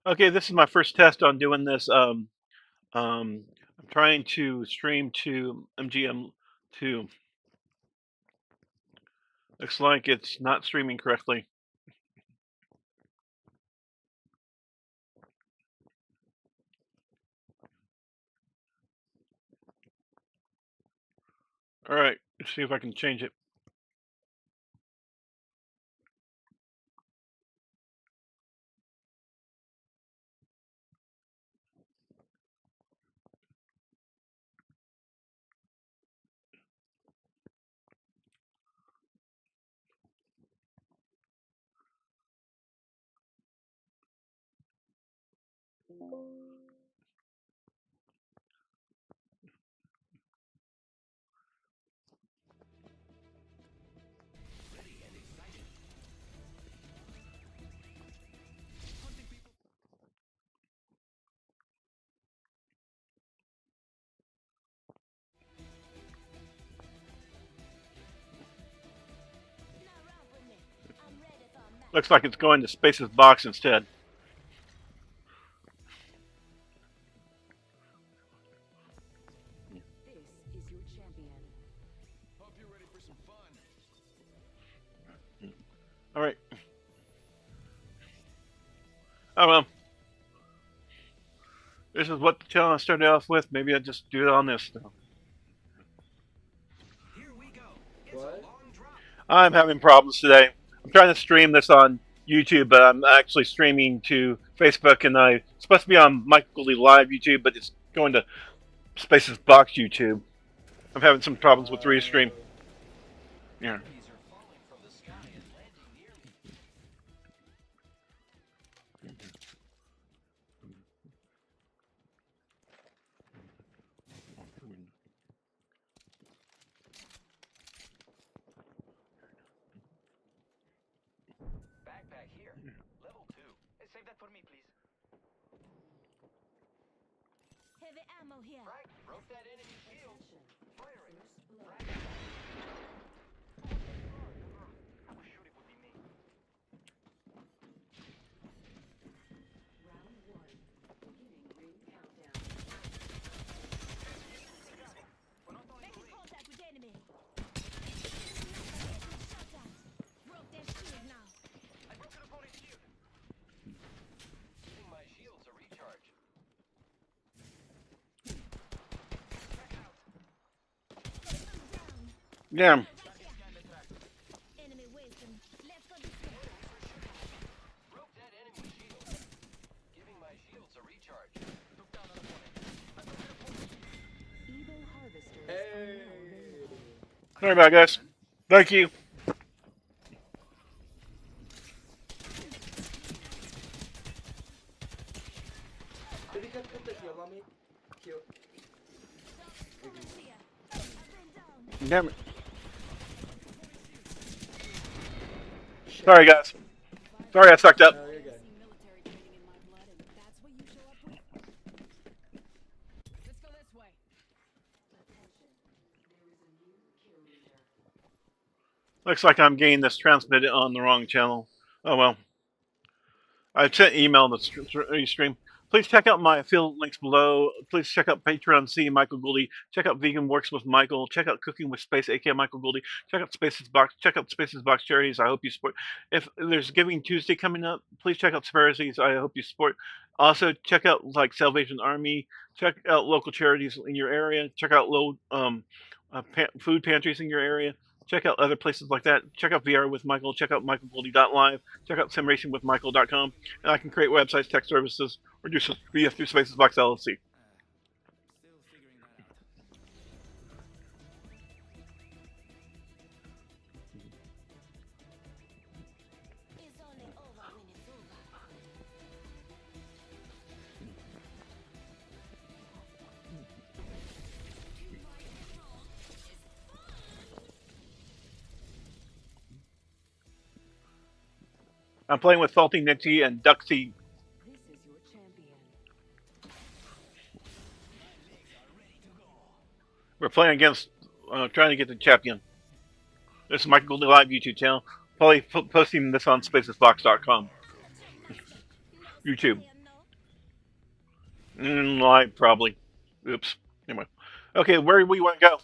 Okay, this is my first test on doing this. I'm trying to stream to MGM2. Looks like it's not streaming correctly. All right, let's see if I can change it. Looks like it's going to Spaces Box instead. All right. Oh well. This is what the channel I started off with. Maybe I just do it on this now. What? I'm having problems today. I'm trying to stream this on YouTube, but I'm actually streaming to Facebook, and I'm supposed to be on Michael Lee Live YouTube, but it's going to Spaces Box YouTube. I'm having some problems with Restream. Yeah. Backpack here. Level 2. Hey, save that for me, please. Heavy ammo here. Frank, broke that enemy shield. Firing. Frank. I was sure it would be me. Round 1. Beginning ring countdown. Making contact with enemy. Shot that. Broke their shield now. I broke an opponent's shield. Giving my shields a recharge. Back out. Down. Yeah. Right here. Enemy wasting. Let's go this way. Broke that enemy shield. Giving my shields a recharge. Took down an opponent. I broke an opponent's shield. Evo harvesters Hey. are now available. Sorry about it, guys. Thank you. Did he just put the heal on me? Heal. See ya. I've been down. Damn it. Sorry, guys. Sorry I sucked up. No, you're good. Military training in my blood, and that's what you show up with? Let's go this way. Attention. There is a new kill leader. Looks like I'm getting this transmitted on the wrong channel. Oh well. I sent email to the stream. Please check out my affiliate links below. Please check out Patreon C Michael Gouldy. Check out Vegan Works with Michael. Check out Cooking with Space, aka Michael Gouldy. Check out Spaces Box. Check out Spaces Box charities. I hope you support. If there's Giving Tuesday coming up, please check out Sparities. I hope you support. Also check out like Salvation Army. Check out local charities in your area. Check out food pantries in your area. Check out other places like that. Check out VR with Michael. Check out michaelgouldy.live. Check out simracingwithmichael.com. And I can create websites, tech services, or do via through Spaces Box LLC. Still figuring that out. It's only over when it's over. I'm playing with Salty Nixie and Duxie. This is your champion. We're playing against, trying to get the champion. This is Michael Gouldy Live YouTube channel. Probably posting this on spacesbox.com. YouTube. Like probably. Oops. Anyway. Okay, where do we want to go?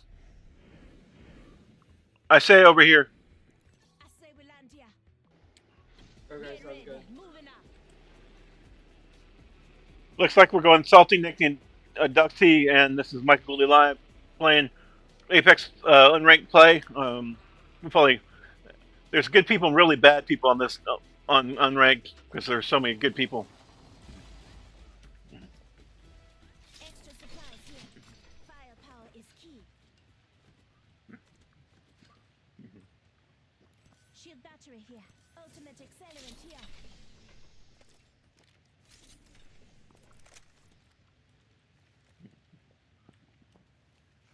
I say over here. I say we land here. Okay, Get sounds ready. good. Moving up. Looks like we're going Salty, Nick, and Duck T, and this is Michael Gooley Live playing Apex unranked play. We probably there's good people and really bad people on this on unranked because there's so many good people. Extra supplies here. Firepower is key. Shield battery here. Ultimate accelerant here.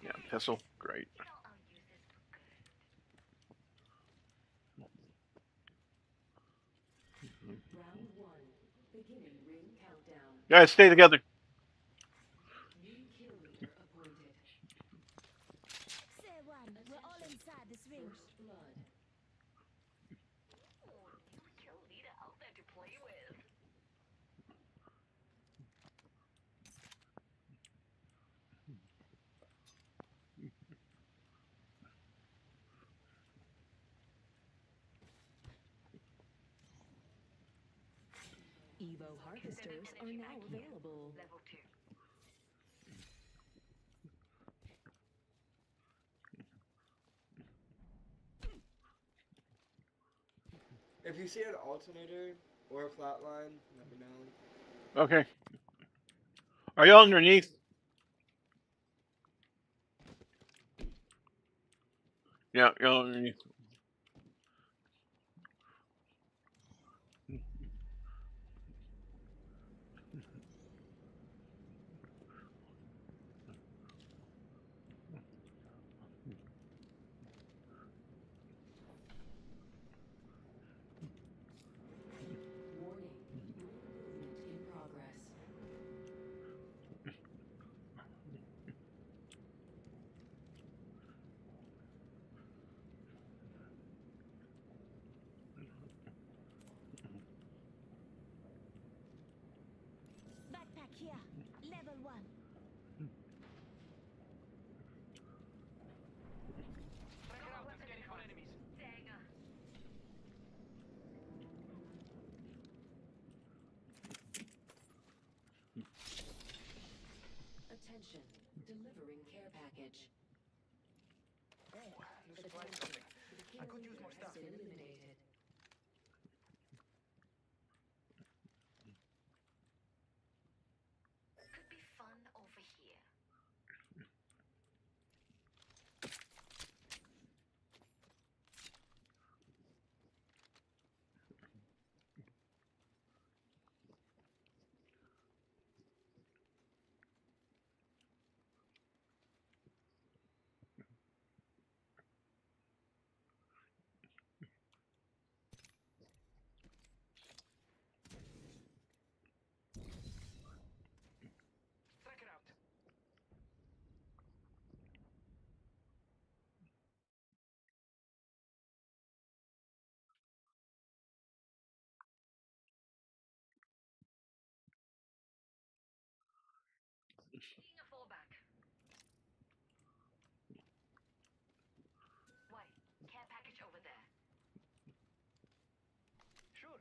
Yeah, pistol, great. Round one. Beginning ring countdown. Guys, stay together. New kill leader appointed. Say one. We're all inside this ring. First blood. Kill leader out there to play with. Evo harvesters are now available. Level 2. If you see an alternator or a flatline, let me know. Okay. Are y'all underneath? Yeah, y'all underneath. Warning. Movement in progress. Backpack here. Level 1. Track it out and scanning for enemies. Dagger. Attention. Delivering care package. New supply coming. The I kill could use leader more has stuff. been eliminated. Could be fun over here. Track it out. Being a fallback. Why? Care package over there. Sure.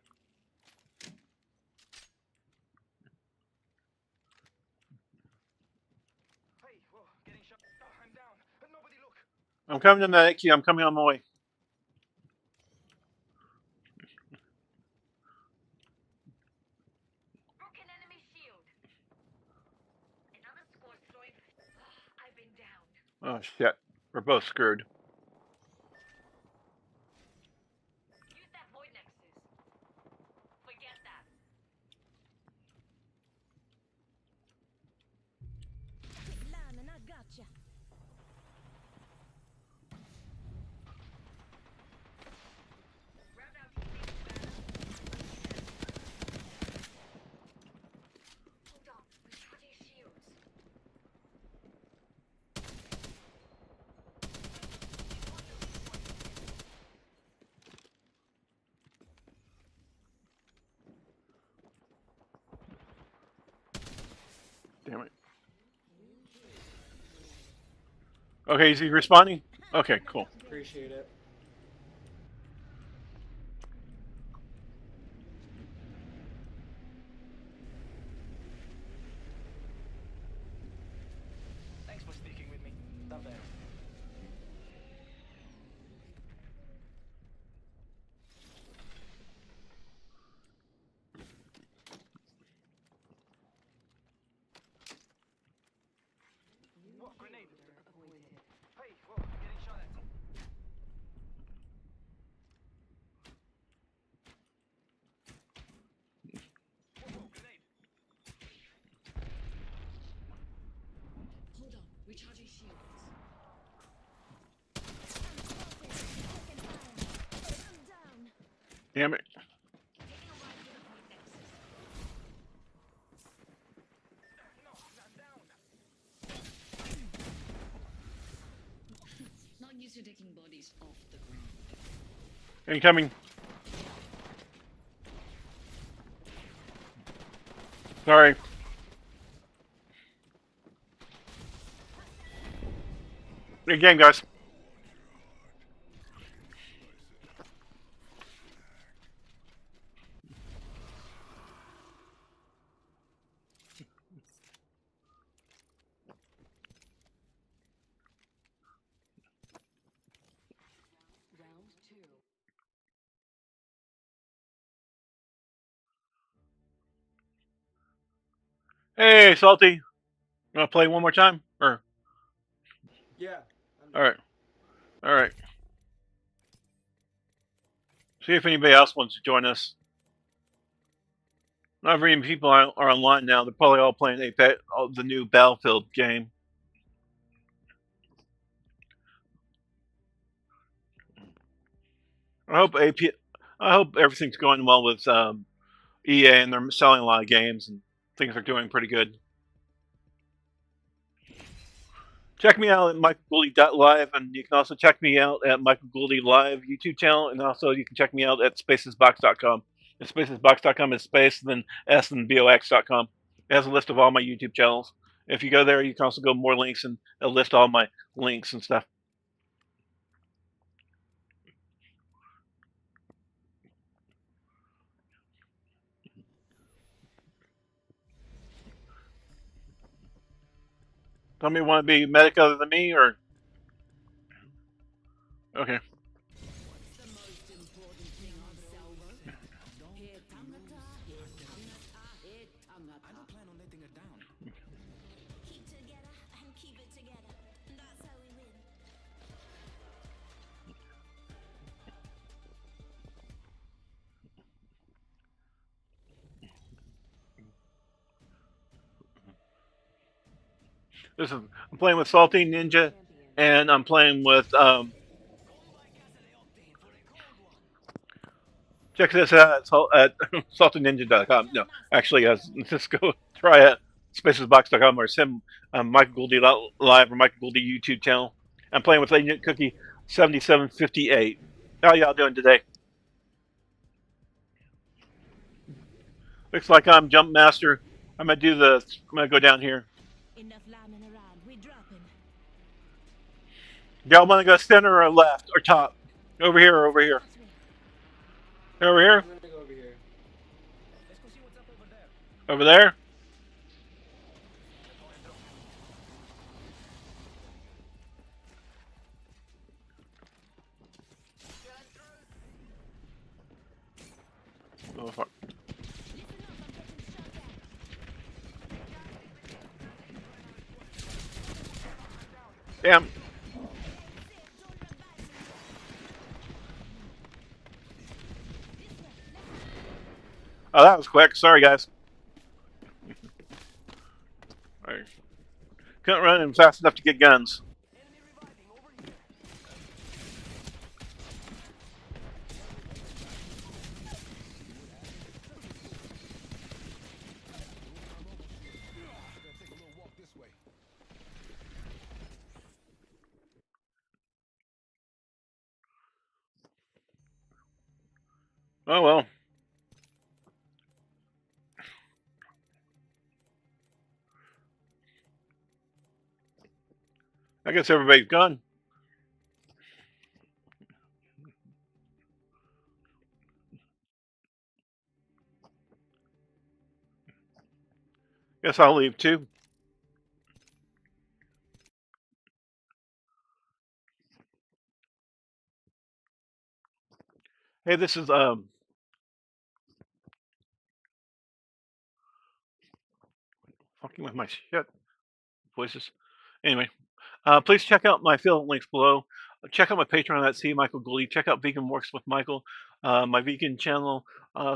Hey, whoa, getting shot. Oh, I'm down. Nobody look. I'm coming to medic. I'm coming on my way. Broken enemy shield. Another squad throwing. I've been down. Oh shit, we're both screwed. Use that void nexus. Forget that. Quit lying and I gotcha. Round out teammates banner. Hold on, recharging shields. Damn it. Okay, is he responding? Okay, cool. Appreciate it. Thanks for speaking with me. Stop there. Whoa, grenade! Hey, whoa, I'm getting shot at. Whoa, grenade! Hold on, recharging shields. I'm down. Damn it. No, I'm down. Not used to taking bodies off the ground. Incoming. Sorry. Good game, guys. Round 2. Hey, Salty. Want to play one more time? Or Yeah. all right, all right. See if anybody else wants to join us. Not very many people are online now. They're probably all playing the new Battlefield game. I hope I hope everything's going well with EA, and they're selling a lot of games and things are doing pretty good. Check me out at michaelgouldy.live, and you can also check me out at Michael Gouldy Live YouTube channel, and also you can check me out at spacesbox.com. And spacesbox.com is space, then S, and box.com. It has a list of all my YouTube channels. If you go there, you can also go more links, and it'll list all my links and stuff. Tell me, want to be medic other than me, or okay? What's the most important thing on Salvo? Here, Tangata, here, Tangata, here, Tangata. I don't plan on letting her down. Keep together and keep it together. That's how we win. I'm playing with Salty Ninja, and I'm playing with check this out at saltyninja.com. No, actually, just go try it. Spacesbox.com or send Michael Gouldy Live or Michael Gouldy YouTube channel. I'm playing with Agent Cookie 7758. How y'all doing today? Looks like I'm Jump Master. I'm gonna go down here. Enough lambing around. We're dropping. Y'all want to go center or left or top? Over here or over here? Over here? I'm gonna go over here. Let's go see what's up over there. Over there? Oh, fuck. Damn. Oh, that was quick. Sorry, guys. I couldn't run in fast enough to get guns. Enemy reviving over here. Oh, well. I guess everybody's gone. Guess I'll leave too. Hey, this is fucking with my shit voices. Anyway, please check out my affiliate links below. Check out my Patreon at C Michael Goldie. Check out Vegan Works with Michael, my vegan channel.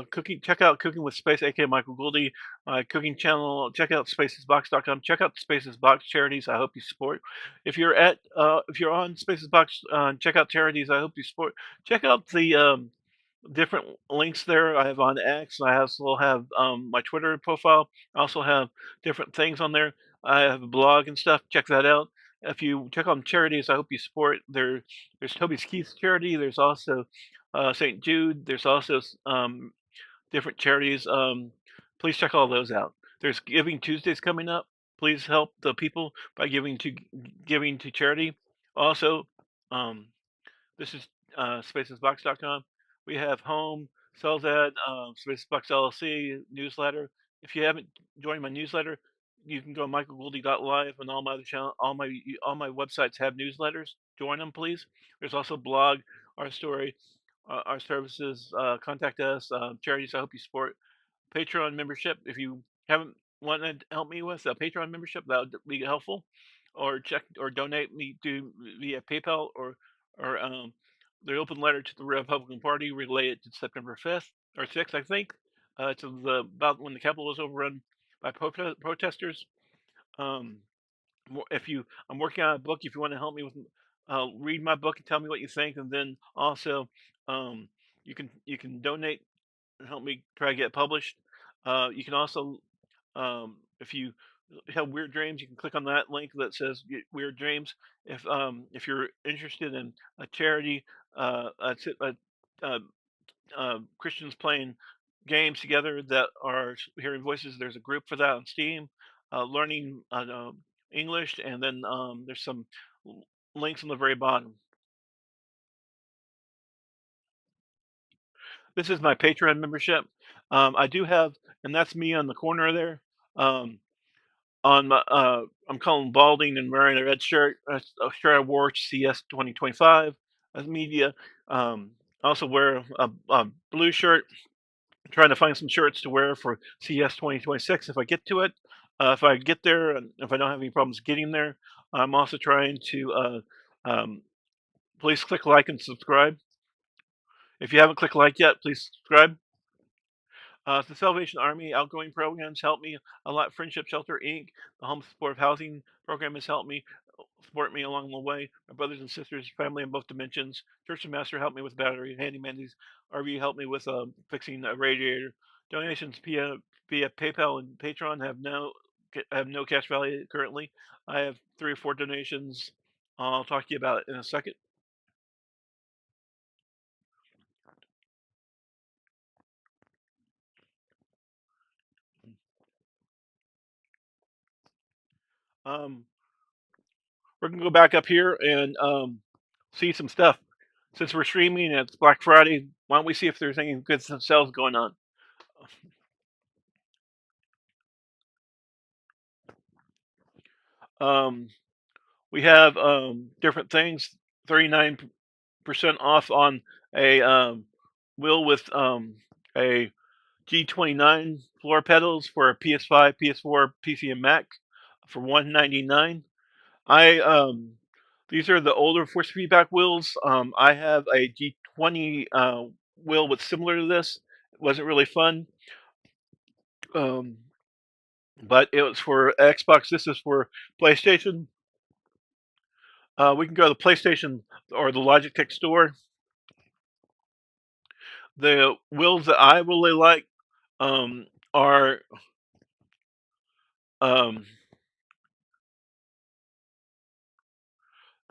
Cooking. Check out Cooking with Space, aka Michael Goldie. My cooking channel. Check out spacesbox.com. Check out Spaces Box charities. I hope you support. If you're on Spaces Box, check out charities. I hope you support. Check out the different links there. I have on X. I also have my Twitter profile. I also have different things on there. I have a blog and stuff. Check that out. If you check on charities, I hope you support. There's Toby's Keith's charity. There's also St. Jude. There's also different charities. Please check all those out. There's Giving Tuesdays coming up. Please help the people by giving to charity. Also, this is spacesbox.com. We have Home, Sells-Ad, Spacesbox LLC, newsletter. If you haven't joined my newsletter, you can go to michaelgoldie.live, and all my other channel, all my websites have newsletters. Join them, please. There's also blog, our story, our services. Contact us. Charities I hope you support. Patreon membership. If you haven't wanted to help me with a Patreon membership, that would be helpful. Or donate me via PayPal or the open letter to the Republican Party related to September 5th or 6th, I think. It's about when the Capitol was overrun by protesters. I'm working on a book. If you want to help me with, read my book and tell me what you think, and then also, you can donate and help me try to get it published. You can also, if you have weird dreams, you can click on that link that says Weird Dreams. If you're interested in a charity, Christians playing games together that are hearing voices, there's a group for that on Steam. Learning English, and then there's some links on the very bottom. This is my Patreon membership. I do have, and that's me on the corner there. On my, I'm calling balding and wearing a red shirt. A shirt I wore to CS 2025 as media. I also wear a blue shirt. I'm trying to find some shirts to wear for CS 2026 if I get to it. If I get there, and if I don't have any problems getting there, I'm also trying to. Please click like and subscribe. If you haven't clicked like yet, please subscribe. The Salvation Army outgoing programs help me a lot. Friendship Shelter Inc., the Home Supportive Housing Program has helped me, support me along the way. My brothers and sisters, family in both dimensions. Church of Master helped me with battery. Handyman's RV helped me with fixing a radiator. Donations via PayPal and Patreon have no cash value currently. I have 3 or 4 donations. I'll talk to you about it in a second. We're gonna go back up here and see some stuff. Since we're streaming and it's Black Friday, why don't we see if there's any good sales going on? We have different things. 39% off on a wheel with a G29 floor pedals for a PS5, PS4, PC, and Mac for $199. These are the older force feedback wheels. I have a G20 wheel with similar to this. It wasn't really fun, but it was for Xbox. This is for PlayStation. We can go to the PlayStation or the Logitech store. The wheels that I really like are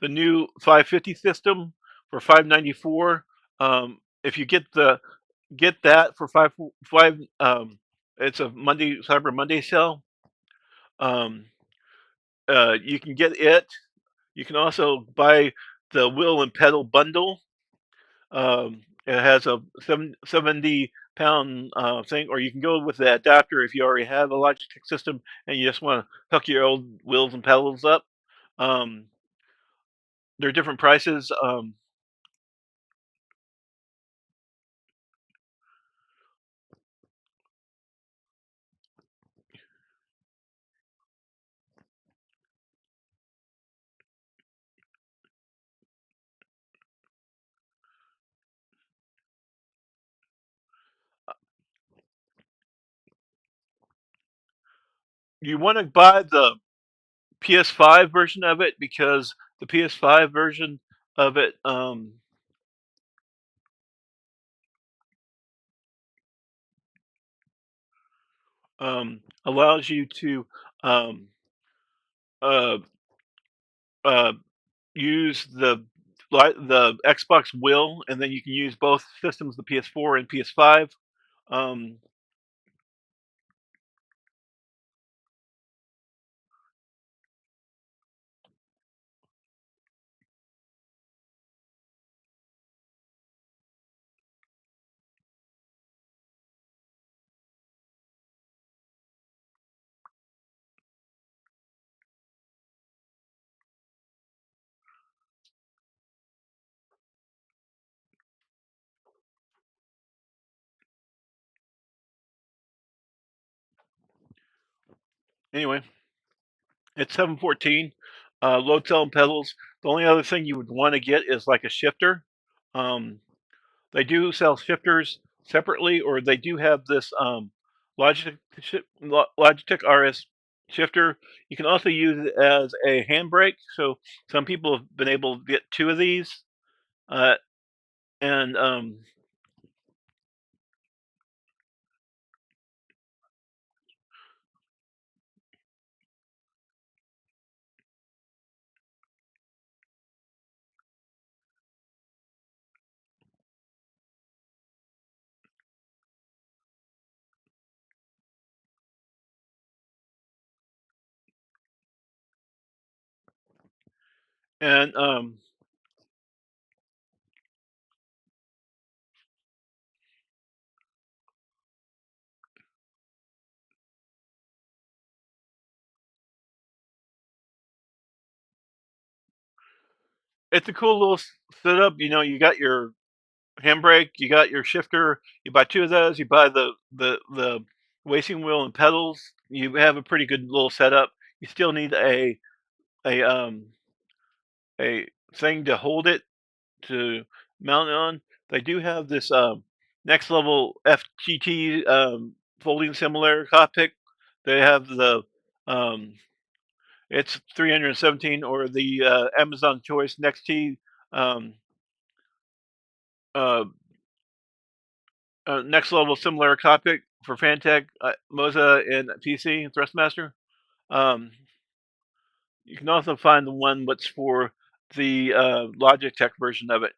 the new 550 system for $594. If you get that for five, it's a Cyber Monday sale. You can get it You can also buy the wheel and pedal bundle. It has a 70 pound thing, or you can go with the adapter if you already have a Logitech system and you just want to hook your old wheels and pedals up. Um, there are different prices. You want to buy the PS5 version of it because the PS5 version of it allows you to um, uh, uh, use the Xbox will, and then you can use both systems, the PS4 and PS5. Um, anyway, it's 714. Low tone pedals. The only other thing you would want to get is like a shifter. Um, they do sell shifters separately, or they do have this Logitech RS shifter. You can also use it as a handbrake. So some people have been able to get two of these, uh, and and it's a cool little setup. You know, you got your handbrake, you got your shifter. You buy two of those. You buy the racing wheel and pedals. You have a pretty good little setup. You still need a a thing to hold it to mount it on. They do have this next level FGT folding simulator cockpit. They have the um, it's 317 or the Amazon Choice Next T um, uh, next level similar cockpit for Fantech, Moza, and PC Thrustmaster. Um, you can also find the one that's for the Logitech version of it.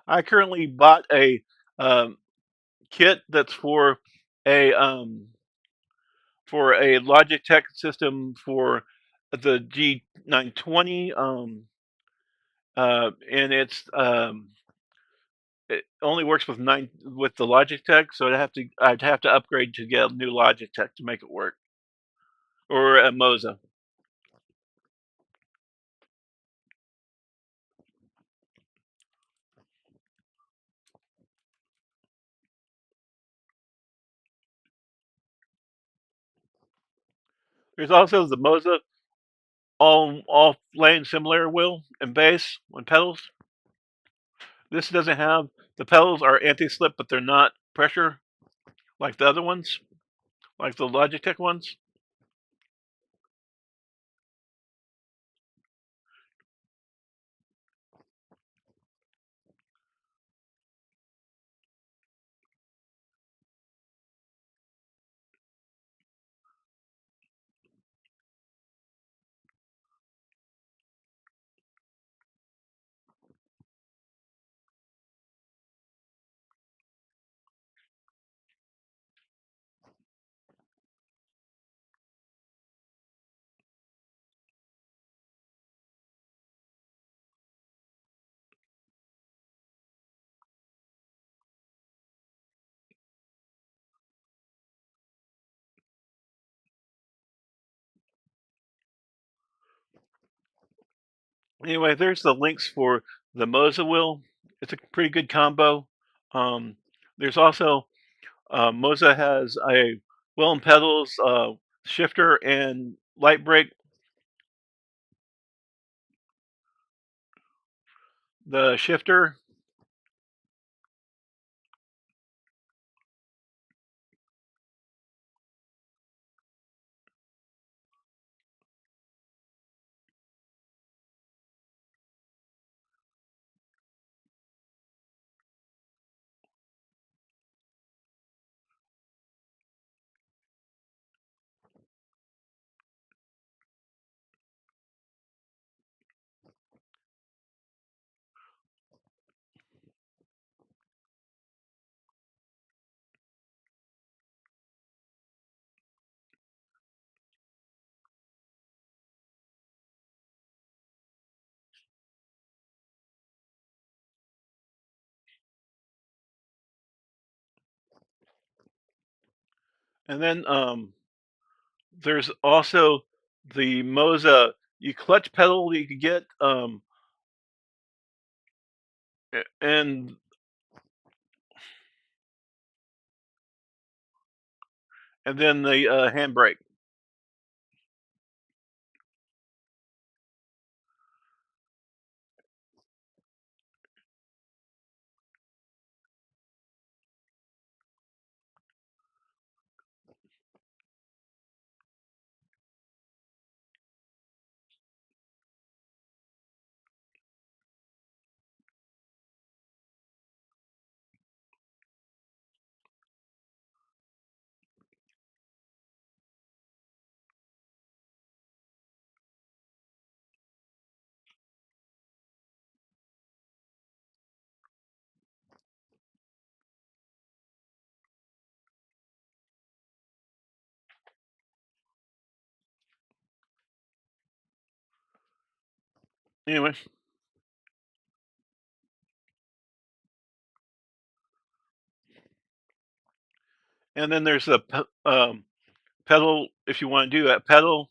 I currently bought a um, kit that's for a Logitech system for the G920, and it only works with the Logitech, so I'd have to upgrade to get a new Logitech to make it work, or a Moza. There's also the Moza all lane similar wheel and base and pedals. This doesn't have the pedals are anti-slip, but they're not pressure like the other ones, like the Logitech ones. Anyway, there's the links for the Moza wheel. It's a pretty good combo. There's also Moza has a wheel and pedals, shifter, and light brake. The shifter, and then there's also the Moza clutch pedal that you could get, and then the handbrake. Anyway, and then there's the pedal if you want to do that pedal.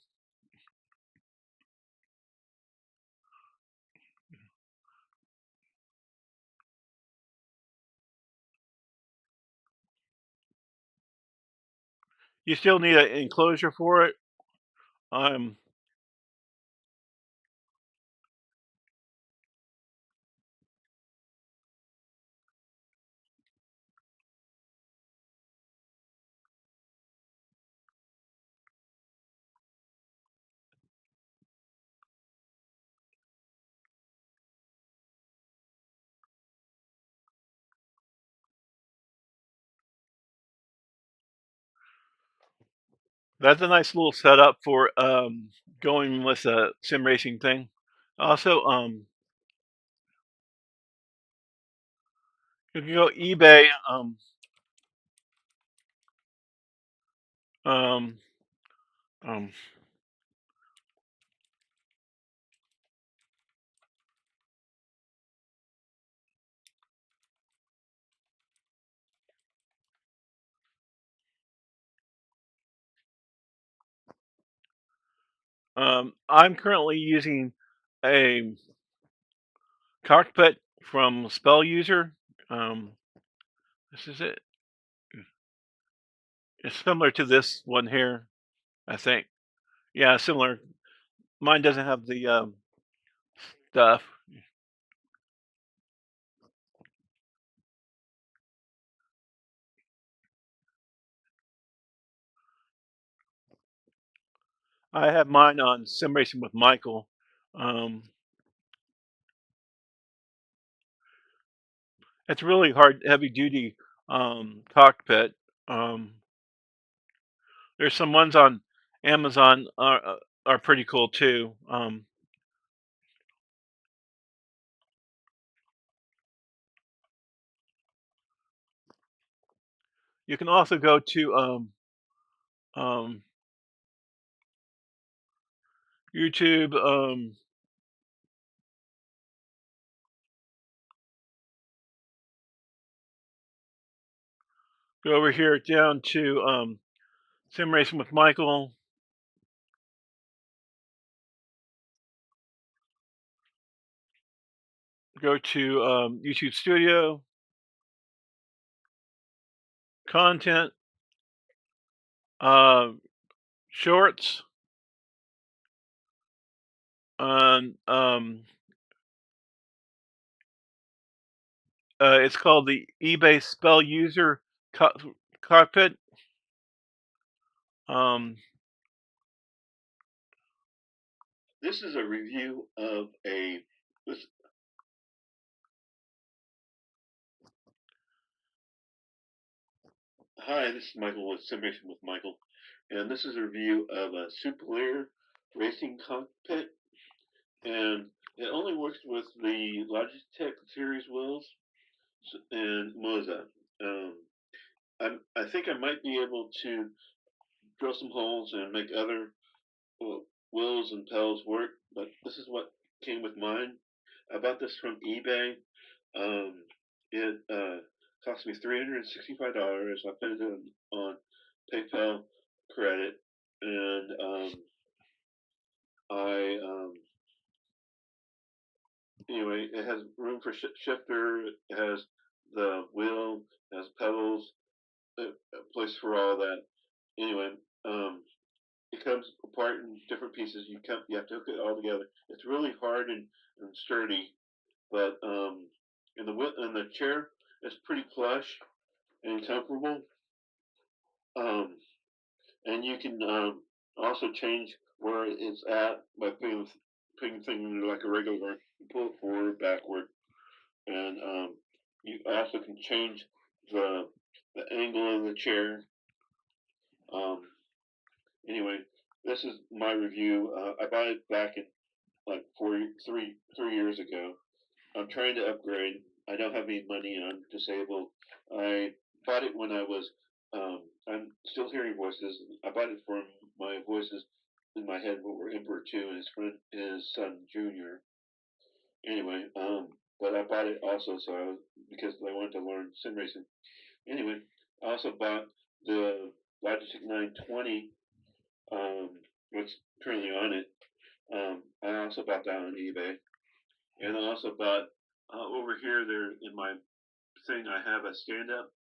You still need an enclosure for it. Um, that's a nice little setup for going with a sim racing thing. Also, you can go eBay. Um, um, I'm currently using a cockpit from Spell User. Um, this is it. It's similar to this one here, I think. Yeah, similar. Mine doesn't have the stuff. I have mine on Sim Racing with Michael. Um, it's really hard, heavy duty cockpit. Um, there's some ones on Amazon are pretty cool too. You can also go to um, YouTube. Go over here down to Sim Racing with Michael. go to YouTube Studio, content, shorts, and it's called the eBay Spell User Cockpit. This is a review of a. Hi, this is Michael with Simulation with Michael, and this is a review of a Super Racing Cockpit, and it only works with the Logitech series wheels and Moza. I think I might be able to drill some holes and make other wheels and pedals work, but this is what came with mine. I bought this from eBay. It cost me $365. I put it on PayPal credit, and anyway, it has room for shifter. It has the wheel, it has pedals, a place for all that. Anyway, it comes apart in different pieces. You have to hook it all together. It's really hard and sturdy, but in the chair, it's pretty plush and comfortable. And you can also change where it's at by putting the thing in like a regular. You pull it forward, backward, and you also can change the angle of the chair. Anyway, this is my review. I bought it back in like 3 years ago. I'm trying to upgrade. I don't have any money. I'm disabled. I bought it when I was. I'm still hearing voices. I bought it for my voices in my head were Emperor 2 and his son Junior. Anyway, but I bought it also because I wanted to learn sim racing. Anyway, I also bought the Logitech 920, what's currently on it. I also bought that on eBay, and I also bought over here there in my thing. I have a stand-up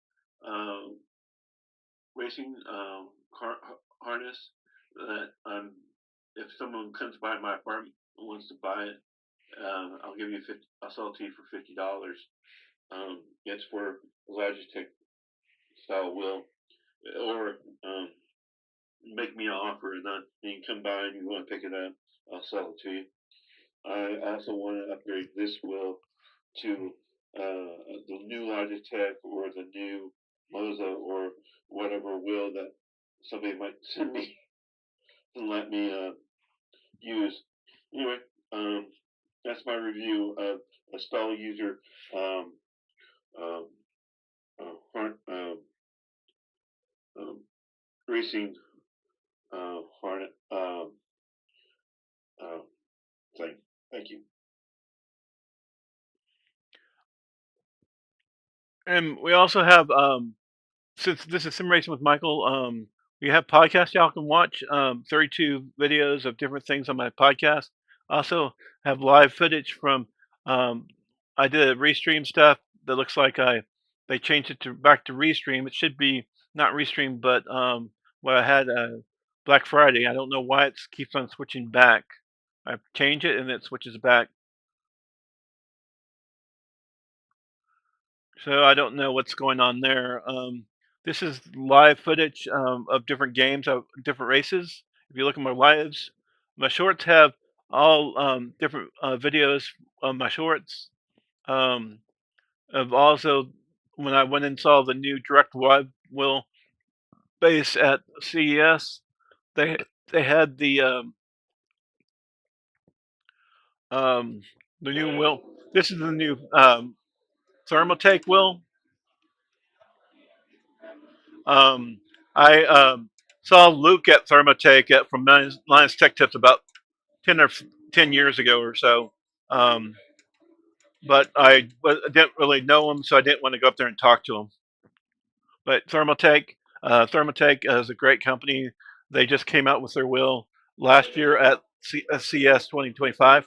racing harness that if someone comes by my apartment and wants to buy it, I'll give you I'll sell it to you for $50. It's for Logitech style wheel, or make me an offer and then you can come by and you want to pick it up, I'll sell it to you. I also want to upgrade this wheel to the new Logitech or the new Moza or whatever wheel that somebody might send me and let me use. Anyway, that's my review of a stall user racing harness thing. Thank you. And we also have, since this is Sim Racing with Michael, we have podcasts y'all can watch. 32 videos of different things on my podcast. Also have live footage from. I did a restream stuff that looks like they changed it back to restream. It should be not restream, but what I had Black Friday. I don't know why it keeps on switching back. I change it and it switches back. So I don't know what's going on there. This is live footage of different games, of different races. If you look at my lives, my shorts have all different videos of my shorts. Of also, when I went and saw the new Direct Web wheel base at CES, they had the new wheel. This is the new Thermaltake wheel. I saw Luke at Thermaltake from Lions Tech Tips about 10 years ago or so. But I didn't really know him, so I didn't want to go up there and talk to him. But Thermaltake is a great company. They just came out with their wheel last year at CES 2025.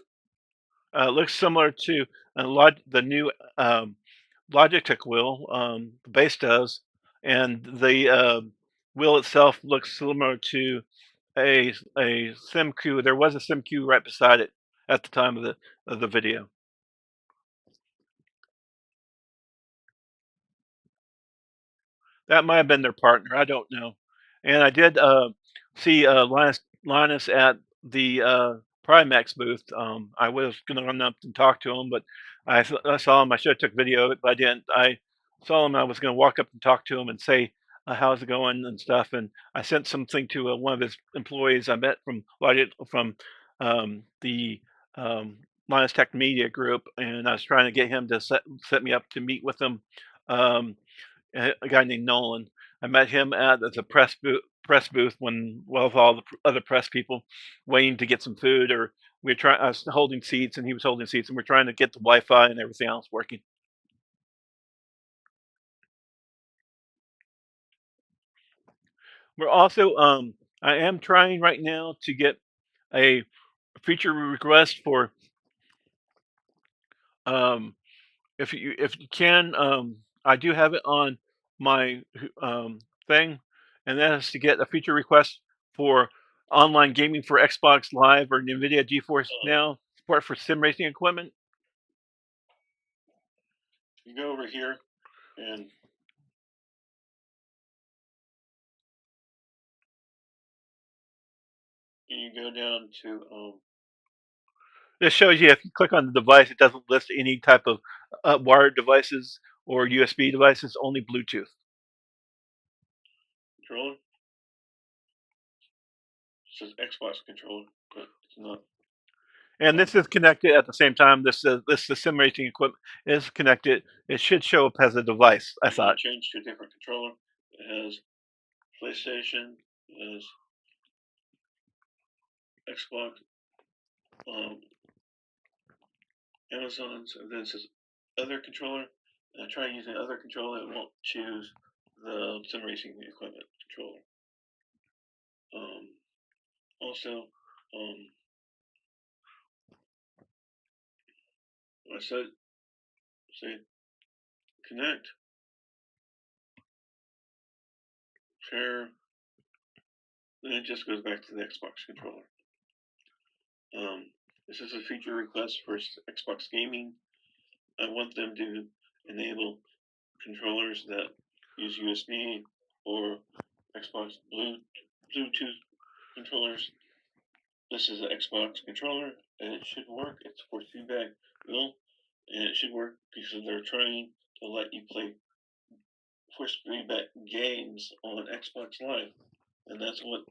Looks similar to and the new Logitech wheel, the base does, and the wheel itself looks similar to a SimQ. There was a SimQ right beside it at the time of the video. That might have been their partner. I don't know. And I did see Linus at the Primax booth. I was going to run up and talk to him, but I saw him. I should have took video of it, but I didn't. I saw him. I was going to walk up and talk to him and say, how's it going and stuff. And I sent something to one of his employees I met from the Linus Tech Media Group, and I was trying to get him to set me up to meet with him. A guy named Nolan. I met him at the press booth when with all the other press people waiting to get some food, or I was holding seats and he was holding seats, and we're trying to get the Wi-Fi and everything else working. We're also I am trying right now to get a feature request for if you can, I do have it on my thing, and that is to get a feature request for online gaming for Xbox Live or NVIDIA GeForce Now support for sim racing equipment. You go over here and you go down to this shows you if you click on the device, it doesn't list any type of wired devices or USB devices, only Bluetooth. Controller? It says Xbox controller, but it's not. And this is connected at the same time. This the sim racing equipment is connected. It should show up as a device. I thought. Change to a different controller. It has PlayStation. It has Xbox. Amazon's, and then it says other controller. And I try using other controller, it won't choose the sim racing equipment controller. Also, I said say connect, share, then it just goes back to the Xbox controller. This is a feature request for Xbox Gaming. I want them to enable controllers that use USB or Xbox Bluetooth controllers. This is an Xbox controller, and it should work. It's for feedback wheel, and it should work because they're trying to let you play force feedback games on Xbox Live, and that's what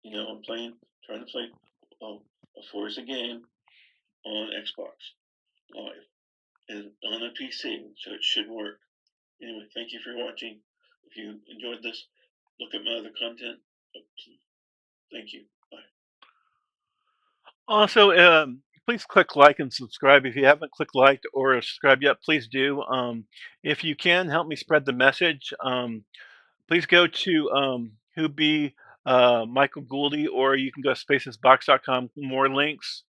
I'm playing. Trying to play a Forza game on Xbox Live and on a PC, so it should work. Anyway, thank you for watching. If you enjoyed this, look at my other content. Thank you. Bye. Also, please click like and subscribe. If you haven't clicked like or subscribed yet, please do. If you can, help me spread the message. Please go to Whobe Michael Gouldy, or you can go to spacesbox.com for more links.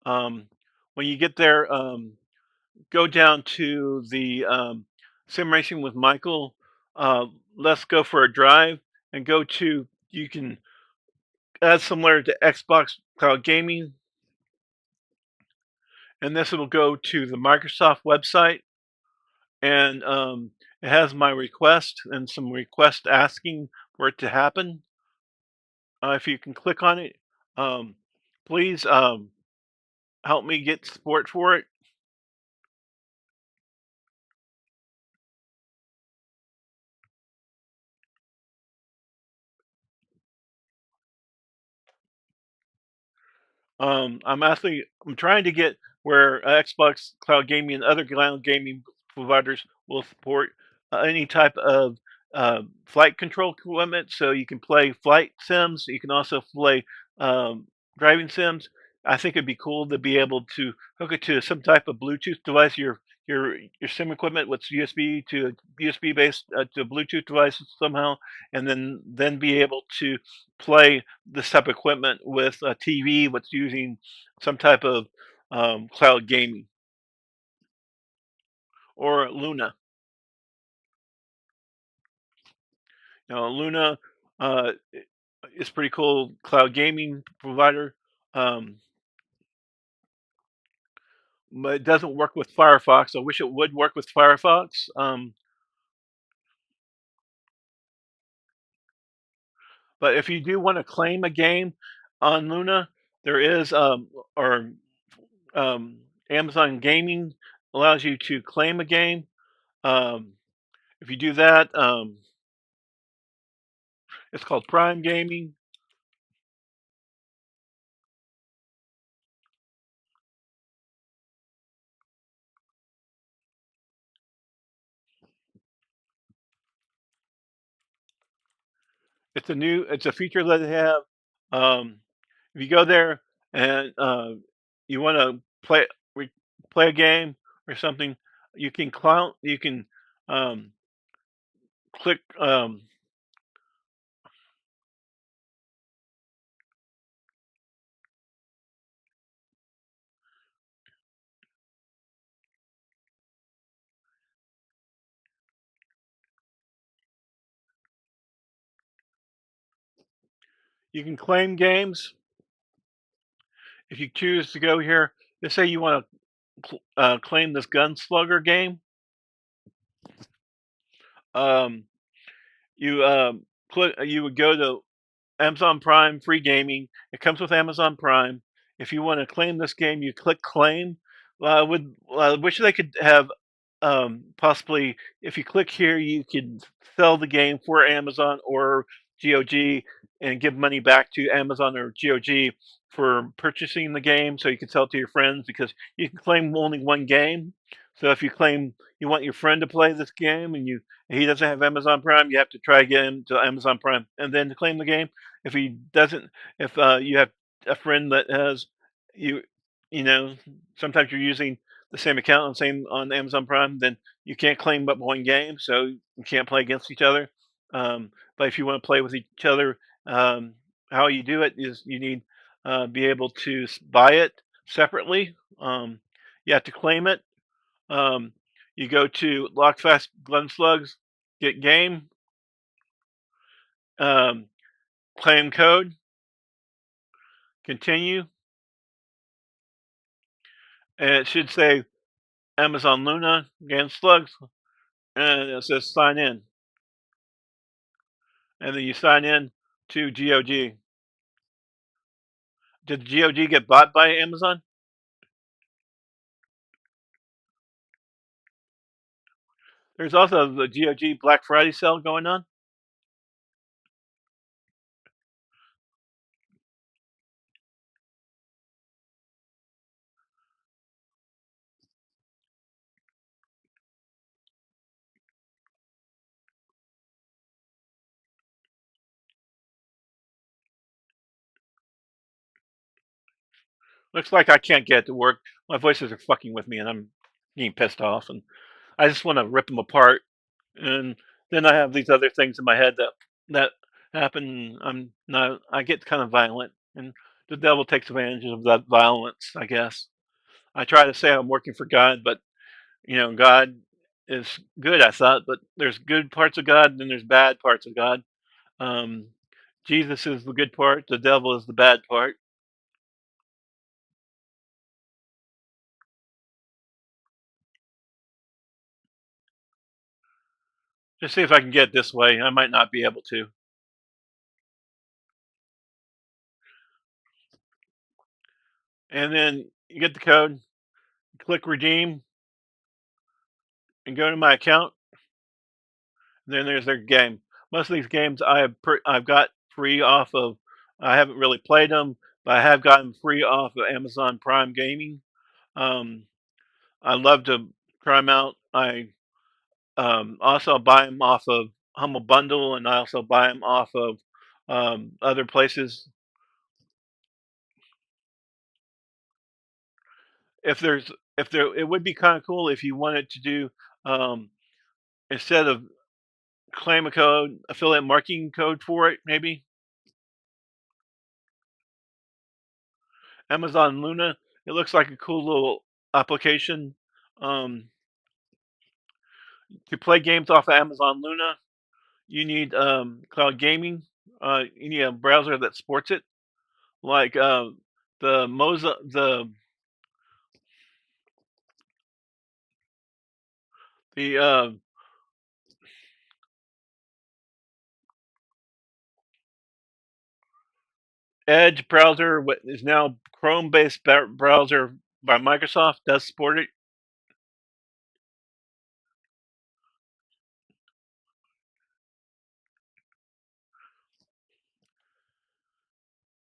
When you get there, go down to the Sim Racing with Michael. Let's go for a drive, and go to, you can add similar to Xbox Cloud Gaming, and this will go to the Microsoft website, and it has my request and some request asking for it to happen. If you can click on it, please help me get support for it. I'm trying to get where Xbox Cloud Gaming and other cloud gaming providers will support any type of flight control equipment, so you can play flight sims. You can also play driving sims. I think it'd be cool to be able to hook it to some type of Bluetooth device. Your sim equipment with USB to USB based to Bluetooth devices somehow, and then be able to play this type of equipment with a TV, what's using some type of cloud gaming. or Luna. Luna is pretty cool cloud gaming provider, um, but it doesn't work with Firefox. I wish it would work with Firefox. But if you do want to claim a game on Luna, there is or um, Amazon Gaming allows you to claim a game. Um, if you do that, it's called Prime Gaming. It's a feature that they have. If you go there and you want to play a game or something, you can um, click. You can claim games if you choose to go here. Let's say you want to claim this Gunslugger game. Um, you would go to Amazon Prime free gaming. It comes with Amazon Prime. If you want to claim this game, you click claim. I wish they could have possibly if you click here, you could sell the game for Amazon or GOG and give money back to Amazon or GOG for purchasing the game, so you can sell it to your friends because you can claim only one game. So if you claim you want your friend to play this game and he doesn't have Amazon Prime, you have to try again to Amazon Prime and then to claim the game. If he doesn't, if you have a friend that has you, you know, sometimes you're using the same account on same on Amazon Prime, then you can't claim but one game, so you can't play against each other. But if you want to play with each other, um, how you do it is you need be able to buy it separately. You have to claim it. Um, you go to Lockfast Gunslugs, get game, um, claim code, continue, and it should say Amazon Luna Gunslugs, and it says sign in, and then you sign in to GOG. Did GOG get bought by Amazon? There's also the GOG Black Friday sale going on. Looks like I can't get it to work. My voices are fucking with me, and I'm getting pissed off, and I just want to rip them apart. And then I have these other things in my head that happen. I'm not. I get kind of violent, and the devil takes advantage of that violence, I guess. I try to say I'm working for God, but God is good. I thought, but there's good parts of God, and then there's bad parts of God. Um, Jesus is the good part. The devil is the bad part. Just see if I can get it this way. I might not be able to. And then you get the code, click redeem, and go to my account. Then there's their game. Most of these games I've got free off of. I haven't really played them, but I have gotten free off of Amazon Prime Gaming. Um, I love to try them out. I also buy them off of Humble Bundle, and I also buy them off of other places. If there's if there, it would be kind of cool if you wanted to do um, instead of claim a code, affiliate marketing code for it, maybe Amazon Luna. It looks like a cool little application. Um, to play games off of Amazon Luna, you need cloud gaming. You need a browser that supports it, like the Moza, the Edge browser, what is now Chrome-based browser by Microsoft, does support it.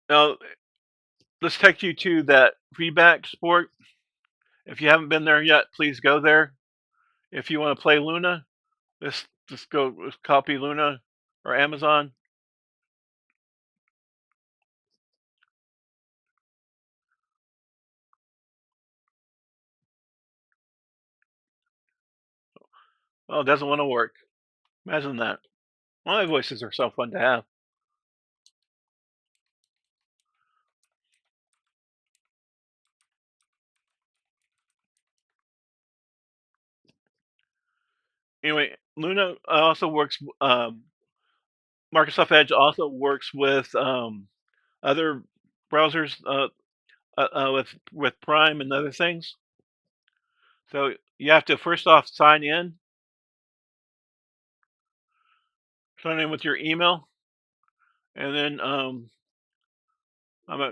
Now, let's take you to that feedback support. If you haven't been there yet, please go there. If you want to play Luna, let's copy Luna or Amazon. Oh, it doesn't want to work. Imagine that. My voices are so fun to have. Anyway, Luna also works. Microsoft Edge also works with other browsers, with Prime and other things. So you have to first off sign in with your email, and then I'm gonna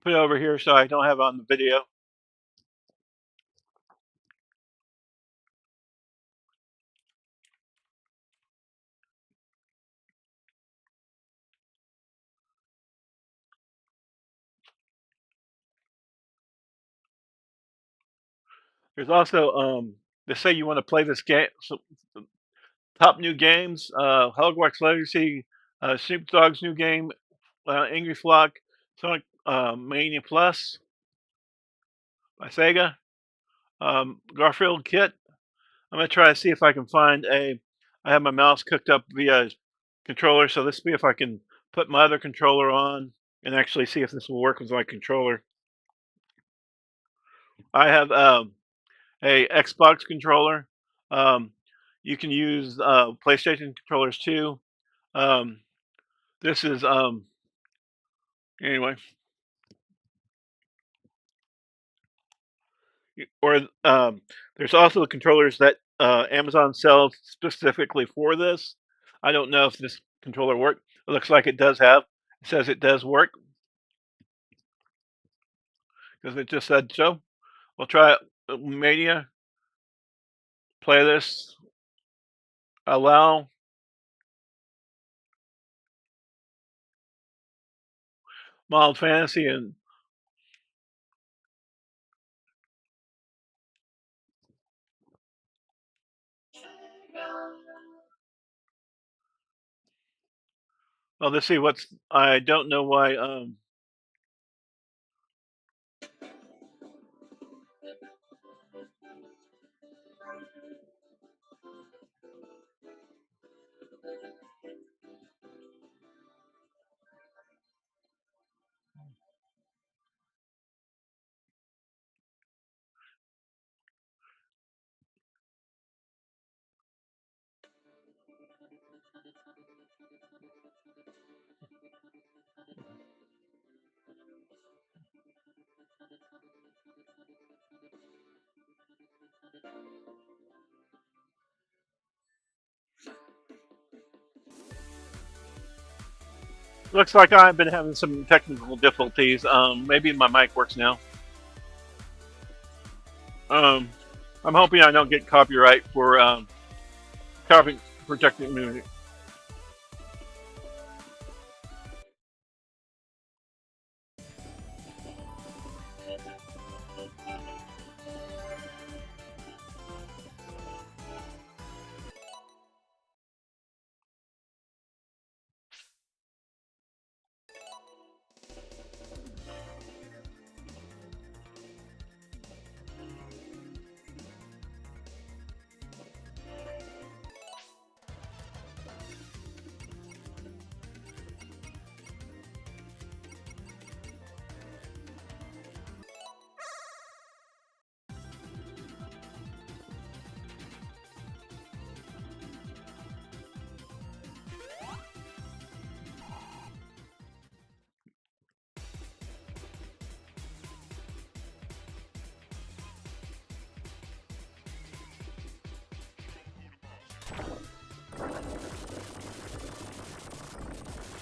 put it over here so I don't have it on the video. There's also to say you want to play this game. So, top new games: Hogwarts Legacy, Snoop Dogg's new game, Angry Flock, Sonic Mania Plus by Sega, Garfield Kit. I'm gonna try to see if I can find a. I have my mouse cooked up via controller, so let's see if I can put my other controller on and actually see if this will work with my controller. I have a Xbox controller. You can use PlayStation controllers too. This is anyway, or there's also controllers that Amazon sells specifically for this. I don't know if this controller works. It looks like it does have. It says it does work because it just said so. We'll try Mania. Play this. Allow. Mild Fantasy and well, let's see what's. I don't know why. Looks like I've been having some technical difficulties. Maybe my mic works now. I'm hoping I don't get copyright for copy protecting music.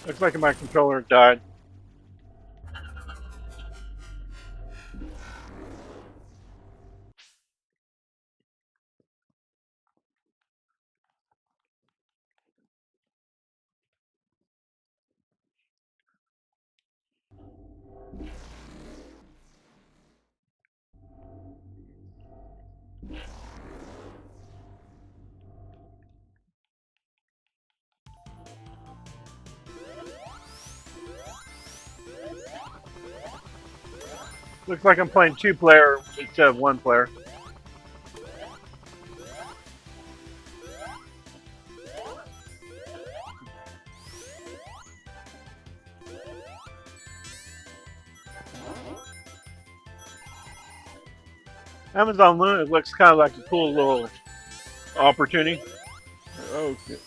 Looks like my controller died. Looks like I'm playing 2-player instead of 1-player. Amazon Luna looks kind of like a cool little opportunity. Oh, shit.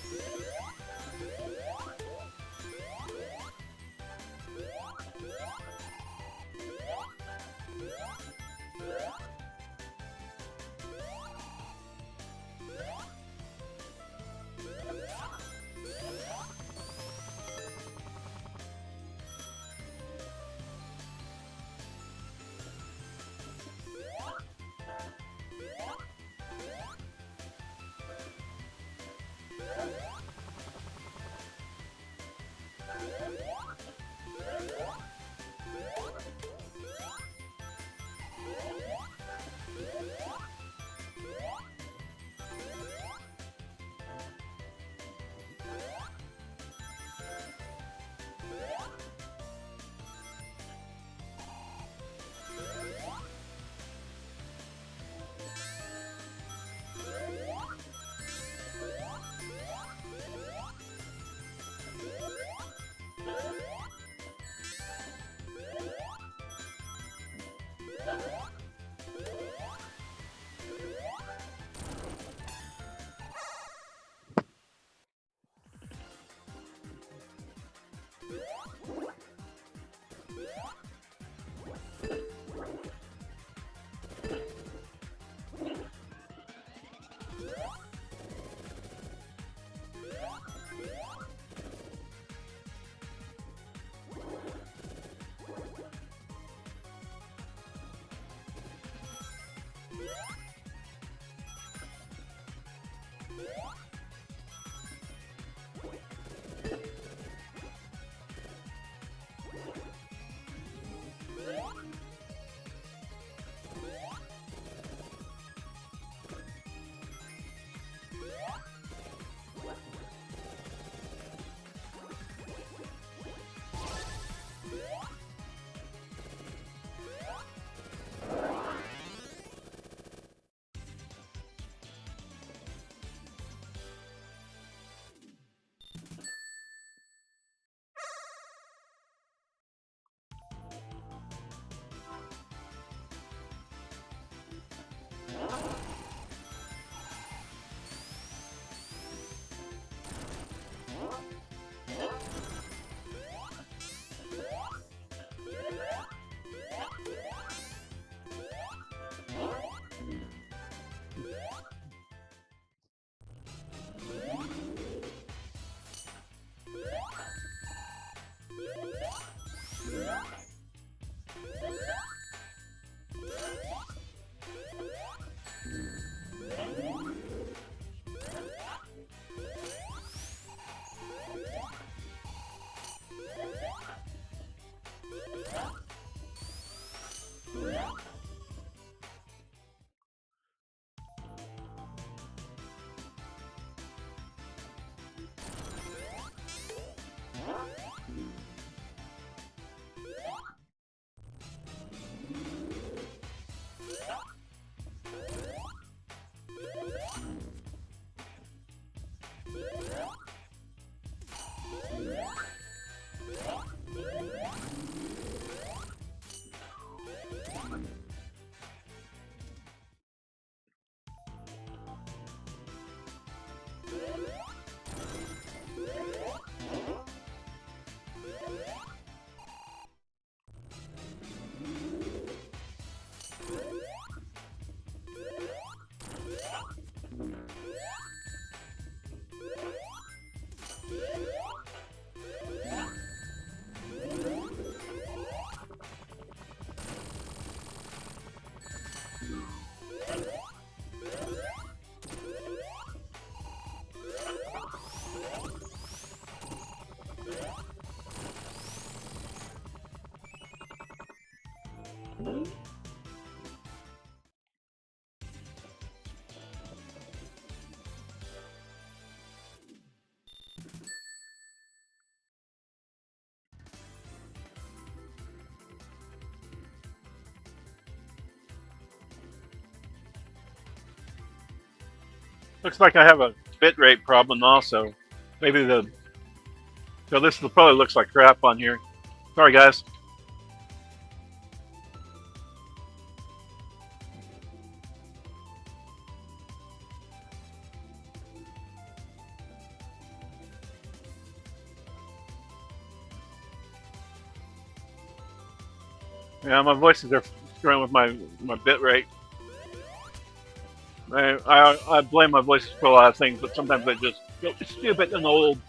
Looks like I have a bitrate problem also. Maybe so this probably looks like crap on here. Sorry guys. Yeah, my voices are screwing with my bitrate. I blame my voices for a lot of things, but sometimes they just go stupid and old.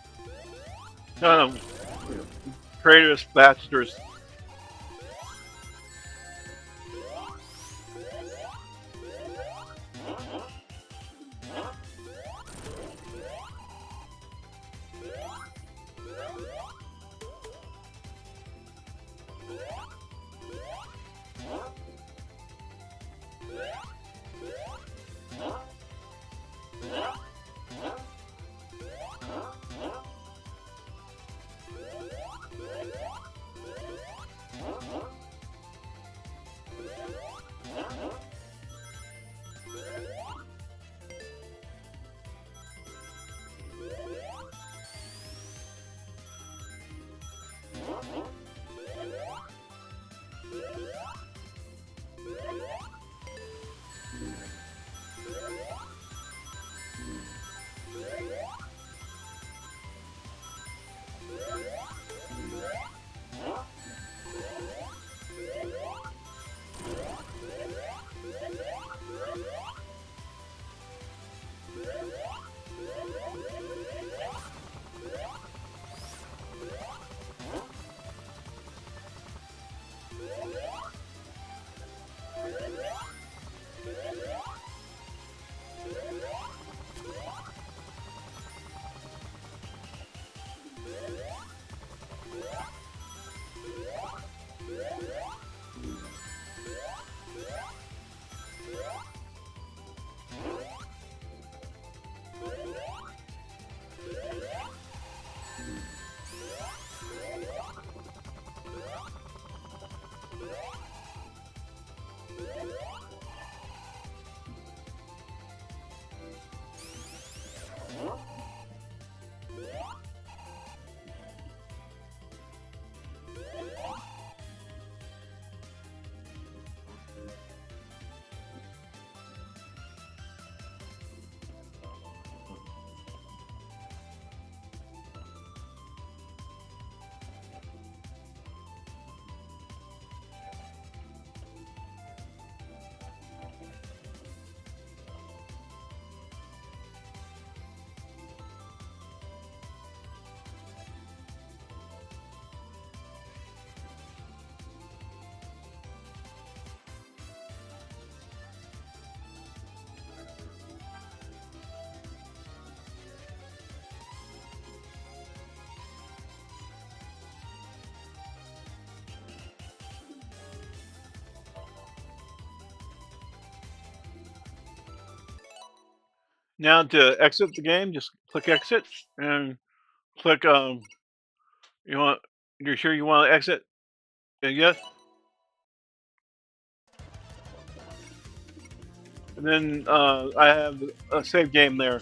Kind of traitorous bastards. Now to exit the game, just click exit and click you want you're sure you want to exit? Yes. And then I have a save game there.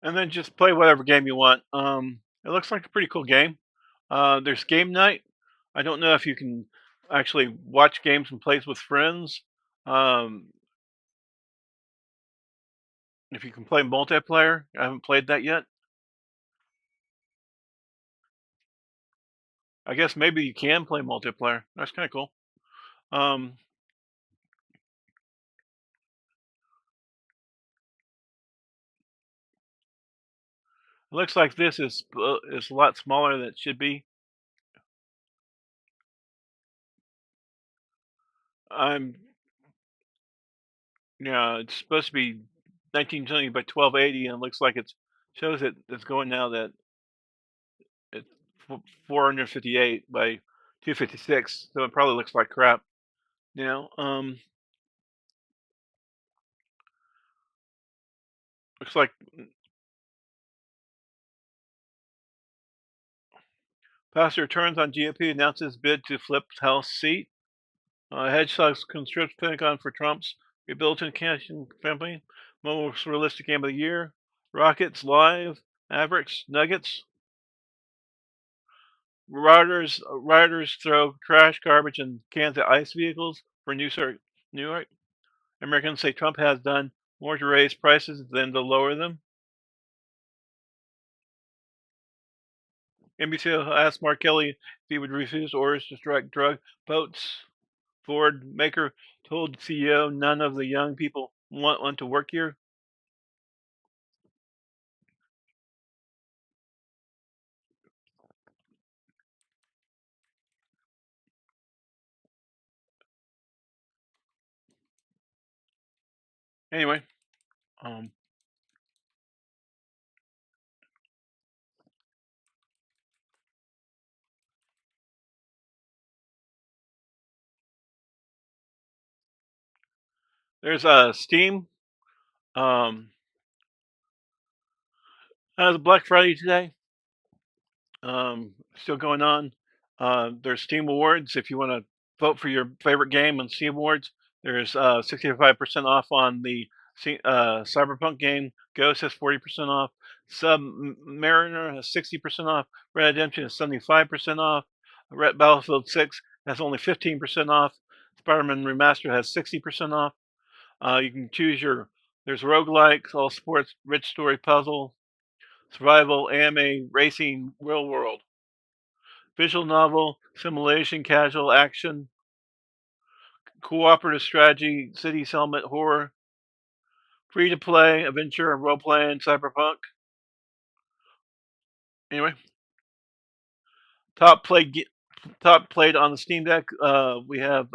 and then just play whatever game you want. It looks like a pretty cool game. There's game night. I don't know if you can actually watch games and plays with friends. Um, if you can play multiplayer, I haven't played that yet. I guess maybe you can play multiplayer. That's kind of cool. Um, it looks like this is a lot smaller than it should be. I'm Yeah, it's supposed to be 1920 by 1280, and it looks like it shows it it's going now that it's 458 by 256, so it probably looks like crap. Now, looks like Pastor turns on GOP, announces bid to flip House seat. Hedgehogs conscripts Pentagon for Trump's Rebuilding campaign. Most realistic game of the year. Rockets live. Mavericks Nuggets. Riders throw trash, garbage, and cans at ICE vehicles for New York. Americans say Trump has done more to raise prices than to lower them. NBC asked Mark Kelly if he would refuse orders to strike drug boats. Ford maker told CEO none of the young people want to work here. Anyway, um, there's Steam. Has Black Friday today. Still going on. There's Steam Awards. If you want to vote for your favorite game on Steam Awards, there's 65% off on the Cyberpunk game. Ghost has 40% off. Submariner has 60% off. Red Dead Redemption is 75% off. Red Battlefield 6 has only 15% off. Spider-Man Remastered has 60% off. You can choose your. There's roguelikes, all sports, rich story, puzzle, survival, anime, racing, real world. Visual novel, simulation, casual, action, cooperative strategy, city settlement, horror, free to play, adventure, and role playing, cyberpunk. Anyway, top played on the Steam Deck. We have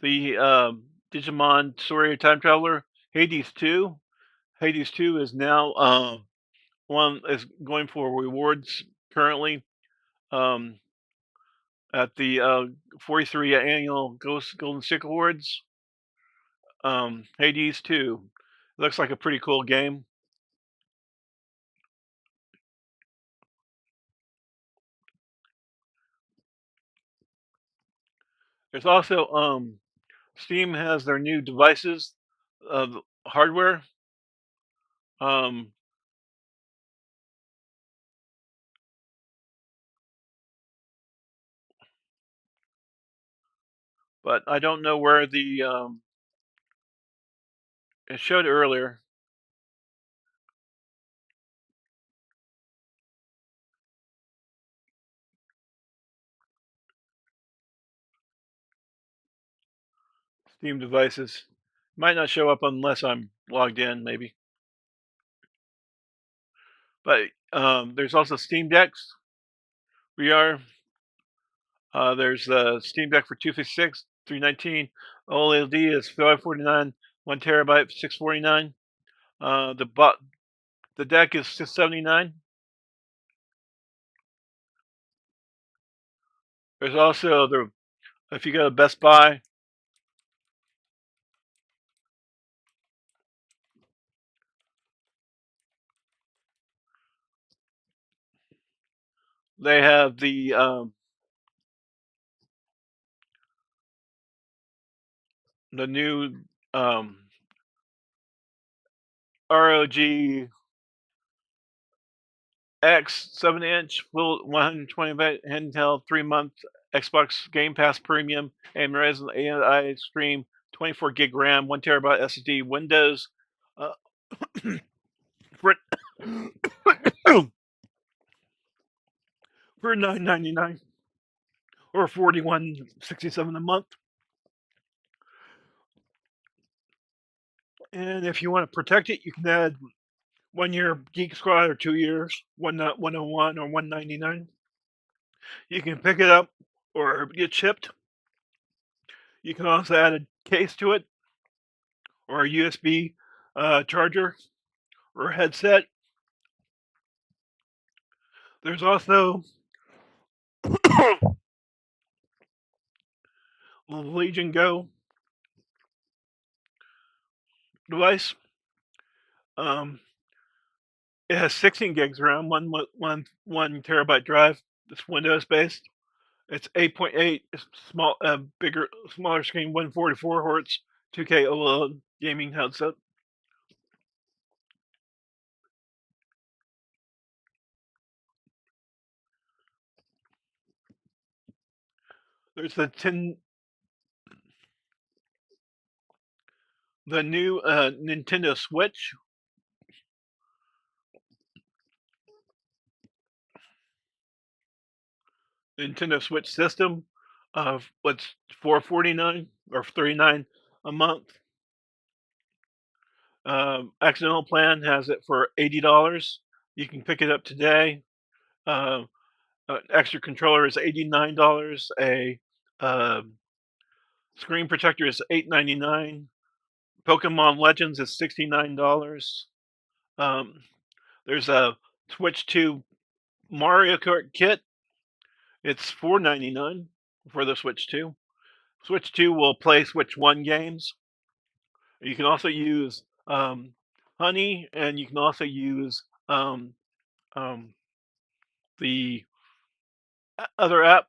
the Digimon Story Time Traveler, Hades 2. Hades 2 is now one is going for rewards currently. At the 43 annual Golden Stick Awards. Hades 2 looks like a pretty cool game. There's also Steam has their new devices, hardware. Um, but I don't know where the it showed earlier. Steam devices might not show up unless I'm logged in, maybe. But there's also Steam Decks VR. There's the Steam Deck for 256, 319. OLED is 549, 1 terabyte, 649. The deck is 679. There's also if you go to Best Buy, they have the new ROG X 7-inch full 120 bit handheld 3-month Xbox Game Pass Premium and Resident AI Stream 24 gig RAM 1 terabyte SSD Windows uh, for for $9.99 or $41.67 a month. And if you want to protect it, you can add 1 year Geek Squad or 2 years, 101 or $199. You can pick it up or get shipped. You can also add a case to it or a USB charger or a headset. There's also the Legion Go device. It has 16 gigs RAM, one terabyte drive. It's Windows based. It's 8.8, smaller screen, 144 hertz, 2K OLED gaming headset. There's the new Nintendo Switch. Nintendo Switch system of what's $449 or $39 a month. Accidental Plan has it for $80. You can pick it up today. Extra controller is $89. A screen protector is $8.99. Pokemon Legends is $69. There's a Switch 2 Mario Kart kit. It's $4.99 for the Switch 2. Switch 2 will play Switch 1 games. You can also use Honey, and you can also use the other app.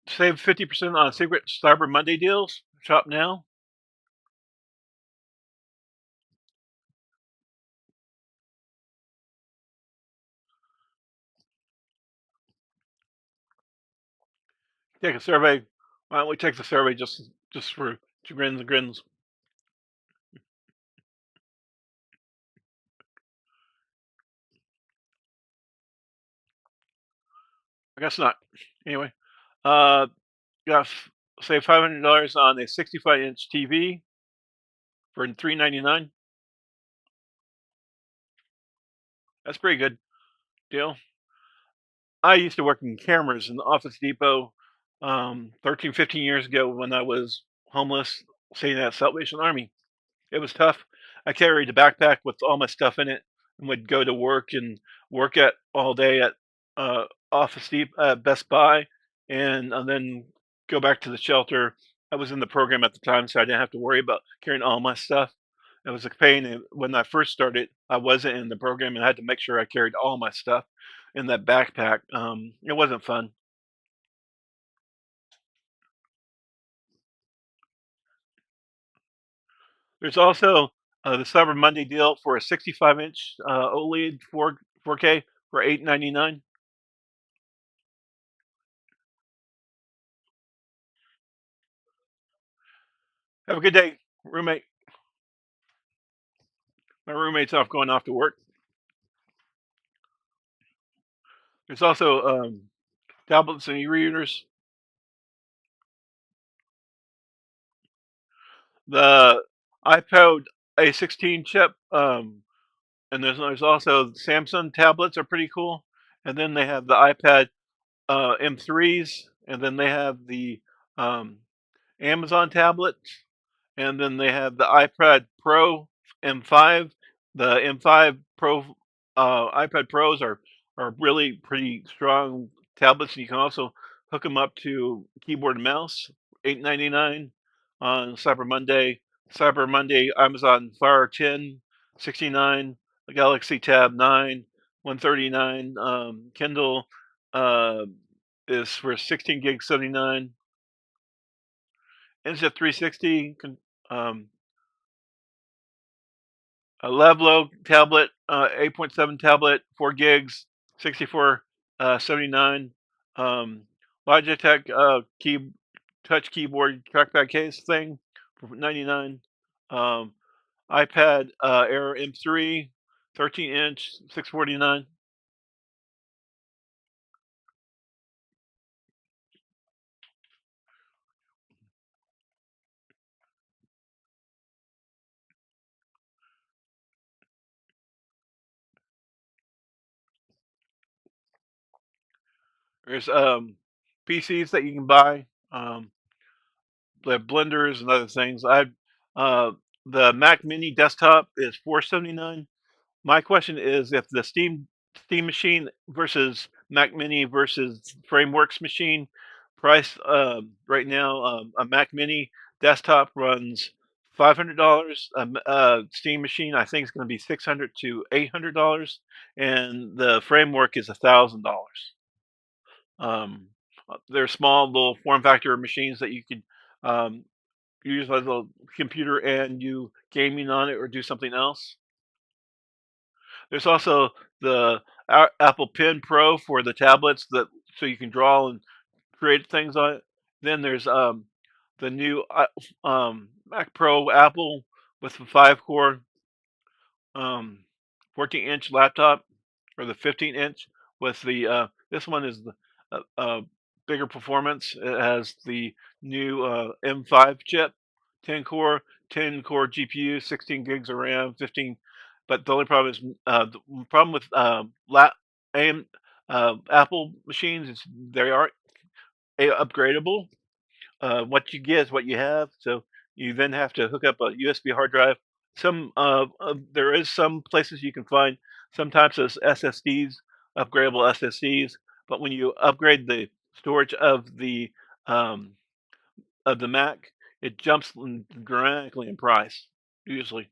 Save 50% on Secret Cyber Monday deals. Shop now. Take a survey. Why don't we take the survey just for two grins and grins? I guess not. Anyway, got save $500 on a 65-inch TV for $399. That's pretty good deal. I used to work in cameras in the Office Depot 13, 15 years ago when I was homeless, staying at Salvation Army. It was tough. I carried a backpack with all my stuff in it and would go to work and work at all day at Office Depot, Best Buy, and then go back to the shelter. I was in the program at the time, so I didn't have to worry about carrying all my stuff. It was a pain. And when I first started, I wasn't in the program and I had to make sure I carried all my stuff in that backpack. It wasn't fun. There's also the Cyber Monday deal for a 65-inch OLED 4K for $899. Have a good day, roommate. My roommate's going off to work. There's also tablets and e-readers. The iPod A16 chip, and there's also Samsung tablets are pretty cool. And then they have the iPad M3s, and then they have the Amazon tablets, and then they have the iPad Pro M5. The M5 Pro iPad Pros are really pretty strong tablets. You can also hook them up to keyboard and mouse. $899 on Cyber Monday. Cyber Monday Amazon Fire 10, 69. Galaxy Tab 9, 139. Kindle is for 16 gig 79. Insta 360, a Levlo tablet, 8.7 tablet, 4 gigs, 6479. Logitech touch keyboard trackpad case thing for 99. Um, iPad Air M3, 13-inch, 649. There's PCs that you can buy. They have blenders and other things. Uh, the Mac Mini desktop is 479. My question is if the Steam machine versus Mac Mini versus Frameworks machine price right now, a Mac Mini desktop runs $500. Steam machine I think is going to be $600 to $800, and the Framework is $1,000. Um, they're small little form factor machines that you could um, use as a computer and do gaming on it or do something else. There's also the Apple Pen Pro for the tablets that so you can draw and create things on it. Then there's the new Mac Pro Apple with the 5-core um, 14-inch laptop, or the 15-inch with the this one is the bigger performance. It has the new M5 chip, 10 core GPU, 16 gigs of RAM, 15. But the only problem is the problem with AM, Apple machines is they are upgradable. What you get is what you have. So you then have to hook up a USB hard drive. There is some places you can find some types of SSDs, upgradable SSDs, but when you upgrade the storage um, of the Mac, it jumps dramatically in price usually.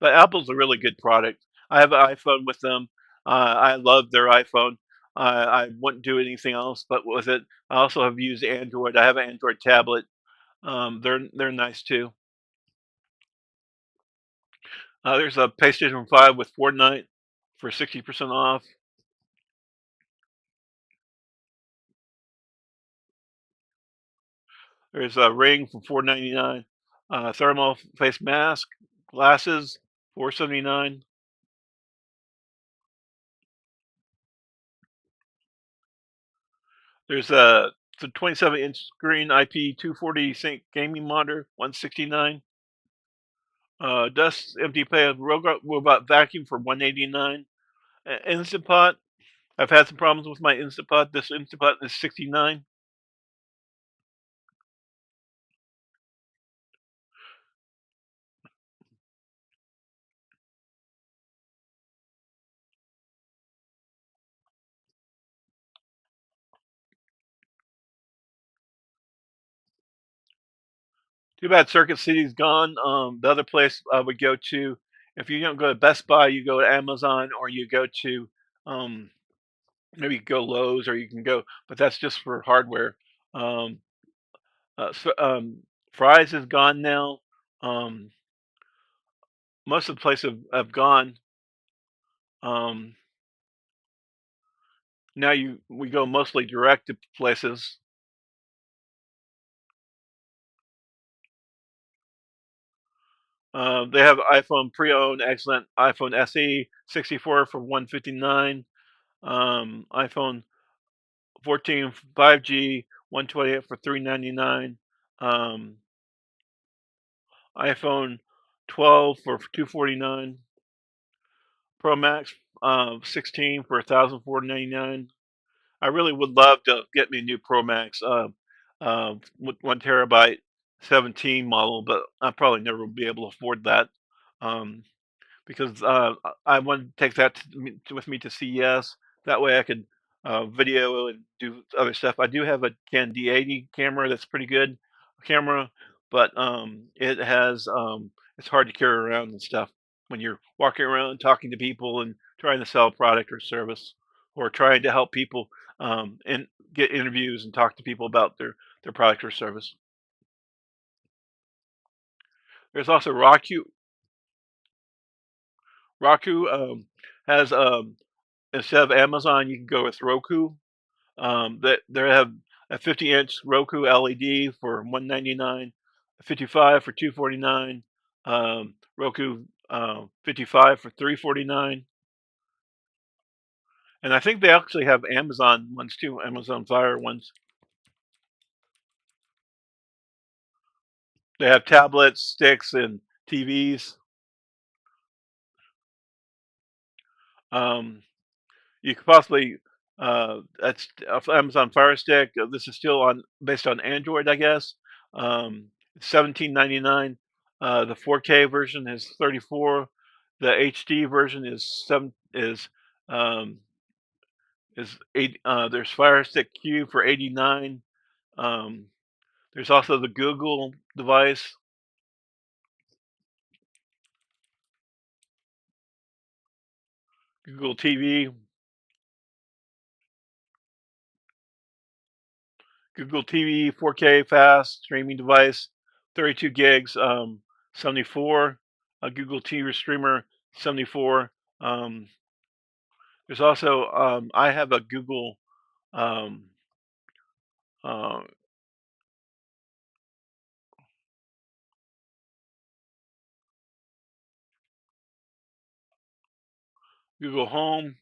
But Apple's a really good product. I have an iPhone with them. I love their iPhone. I wouldn't do anything else but with it. I also have used Android. I have an Android tablet. They're nice too. There's a PlayStation 5 with Fortnite for 60% off. There's a Ring for 499. Thermal face mask, glasses, 479. There's the 27-inch screen IP 240 sync gaming monitor, 169. Dust empty pan robot vacuum for 189. Instant Pot. I've had some problems with my Instant Pot. This Instant Pot is 69. Too bad Circuit City's gone. The other place I would go to, if you don't go to Best Buy, you go to Amazon, or you go to um, maybe go Lowe's, or you can go, but that's just for hardware. Um, so, Fry's is gone now. Um, most of the places have gone. Um, Now we go mostly direct to places. They have iPhone pre-owned, excellent iPhone SE 64 for 159. iPhone 14 5G 128 for 399. Um, iPhone 12 for 249. Pro Max 16 for 1,499. I really would love to get me a new Pro Max, 1 terabyte 17 model, but I probably never will be able to afford that. Um, because I want to take that with me to CES. That way I could video and do other stuff. I do have a Canon D80 camera that's pretty good camera, but it's hard to carry around and stuff when you're walking around talking to people and trying to sell a product or service. who are trying to help people and get interviews and talk to people about their product or service. There's also Roku. Roku has instead of Amazon, you can go with Roku. That they have a 50-inch Roku LED for $199, a 55 for $249, Roku 55 for $349, and I think they actually have Amazon ones too, Amazon Fire ones. They have tablets, sticks, and TVs. Um, you could possibly that's Amazon Fire Stick. This is still on based on Android, I guess. It's 17.99. The 4K version is 34. The HD version um, is eight. There's Fire Stick Q for 89. Um, there's also the Google device, Google TV, Google TV 4K fast streaming device, 32 gigs, 74. Google TV streamer, 74. Um, there's also I have a um, uh, Google Home.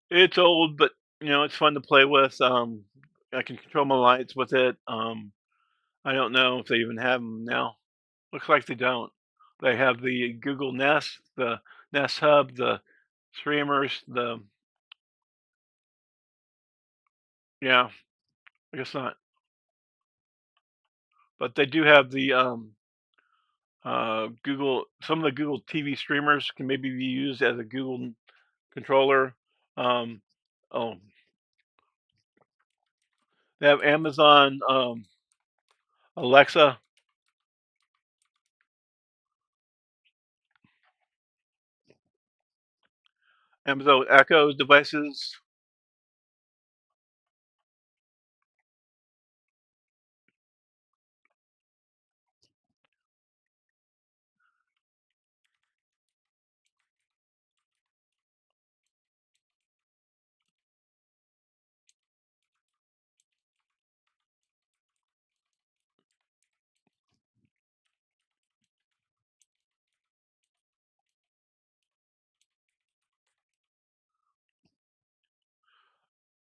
It's old, but it's fun to play with. I can control my lights with it. I don't know if they even have them now. Looks like they don't. They have the Google Nest, the Nest Hub, the streamers, the yeah, I guess not. But they do have the Google. Some of the Google TV streamers can maybe be used as a Google controller. Um, oh, they have Amazon Alexa, Amazon Echo devices.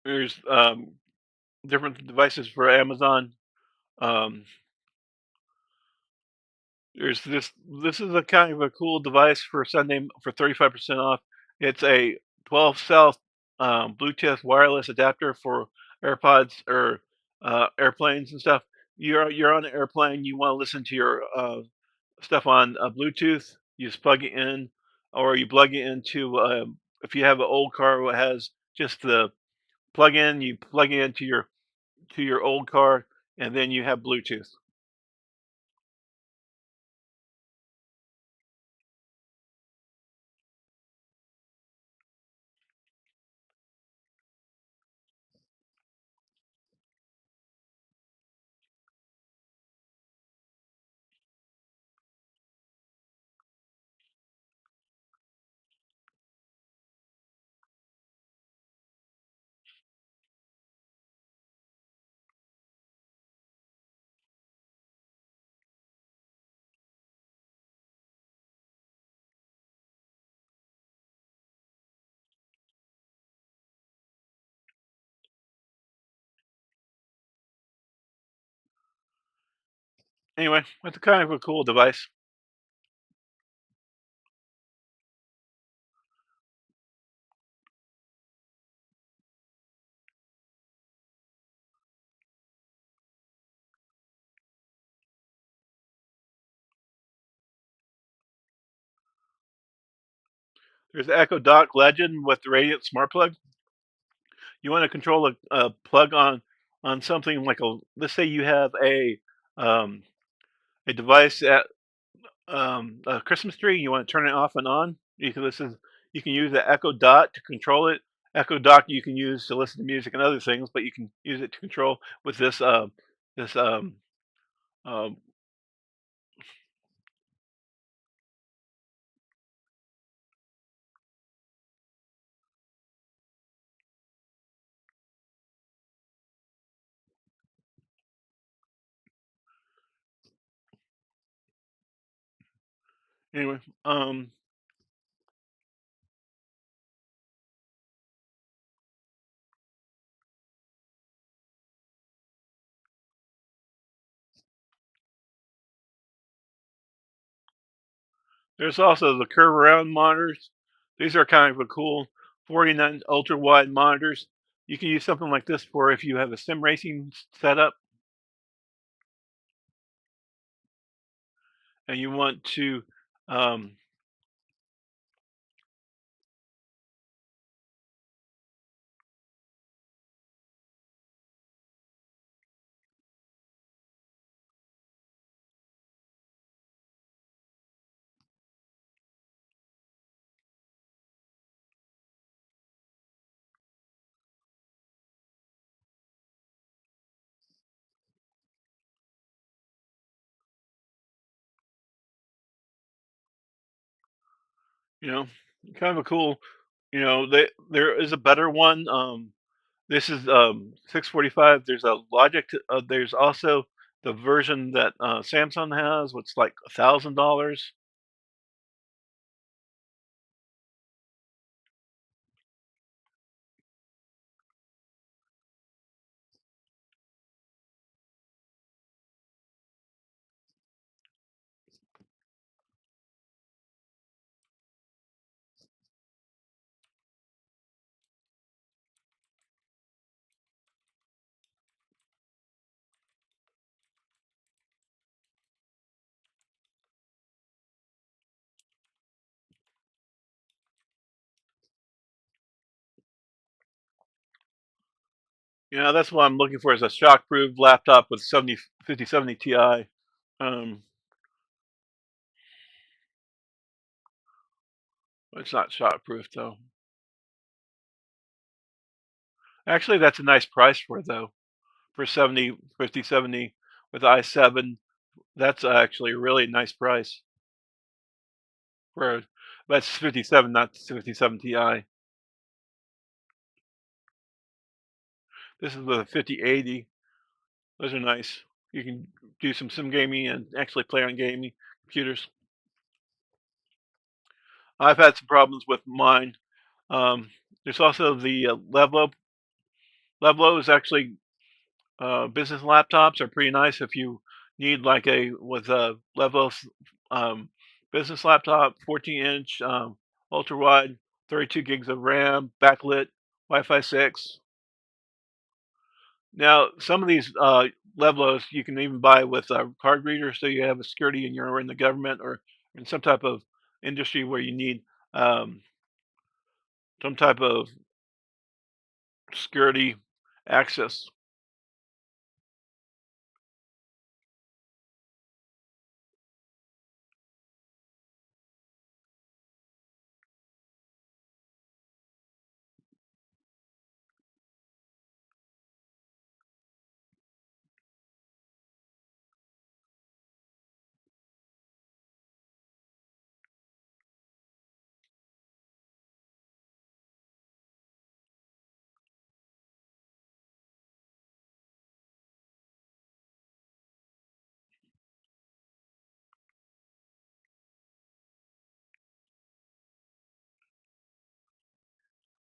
There's different devices for Amazon. Um, there's this. This is a kind of a cool device for Sunday for 35% off. It's a 12 cell Bluetooth wireless adapter for AirPods or airplanes and stuff. You're on an airplane. You want to listen to your stuff on Bluetooth. You just plug it in, or you plug it into. If you have an old car that has just the plug in, you plug it into your old car, and then you have Bluetooth. Anyway, it's kind of a cool device. There's the Echo Dot Legend with the Radiant Smart Plug. You want to control a plug on something like a. Let's say you have a device that a Christmas tree, you want to turn it off and on. You can use the Echo Dot to control it. Echo Dot you can use to listen to music and other things, but you can use it to control with this um, anyway. There's also the curve around monitors. These are kind of a cool 49 ultra wide monitors. You can use something like this for if you have a sim racing setup and you want to, um, you know, kind of a cool, there is a better one. This is 645. There's a Logic. There's also the version that Samsung has, which is like $1,000. That's what I'm looking for is a shock-proof laptop with 5070 Ti. Um, it's not shock-proof though. Actually, that's a nice price for it though. For 5070 with i7, that's actually a really nice price for that's 57, not 57 Ti. This is with a 5080. Those are nice. You can do some sim gaming and actually play on gaming computers. I've had some problems with mine. There's also the Levlo. Levlo is actually business laptops are pretty nice if you need like a with a Levlo um, business laptop, 14-inch, ultra wide, 32 gigs of RAM, backlit, Wi-Fi 6. Now, some of these Levlos you can even buy with a card reader, so you have a security and you're in the government or in some type of industry where you need um, some type of security access.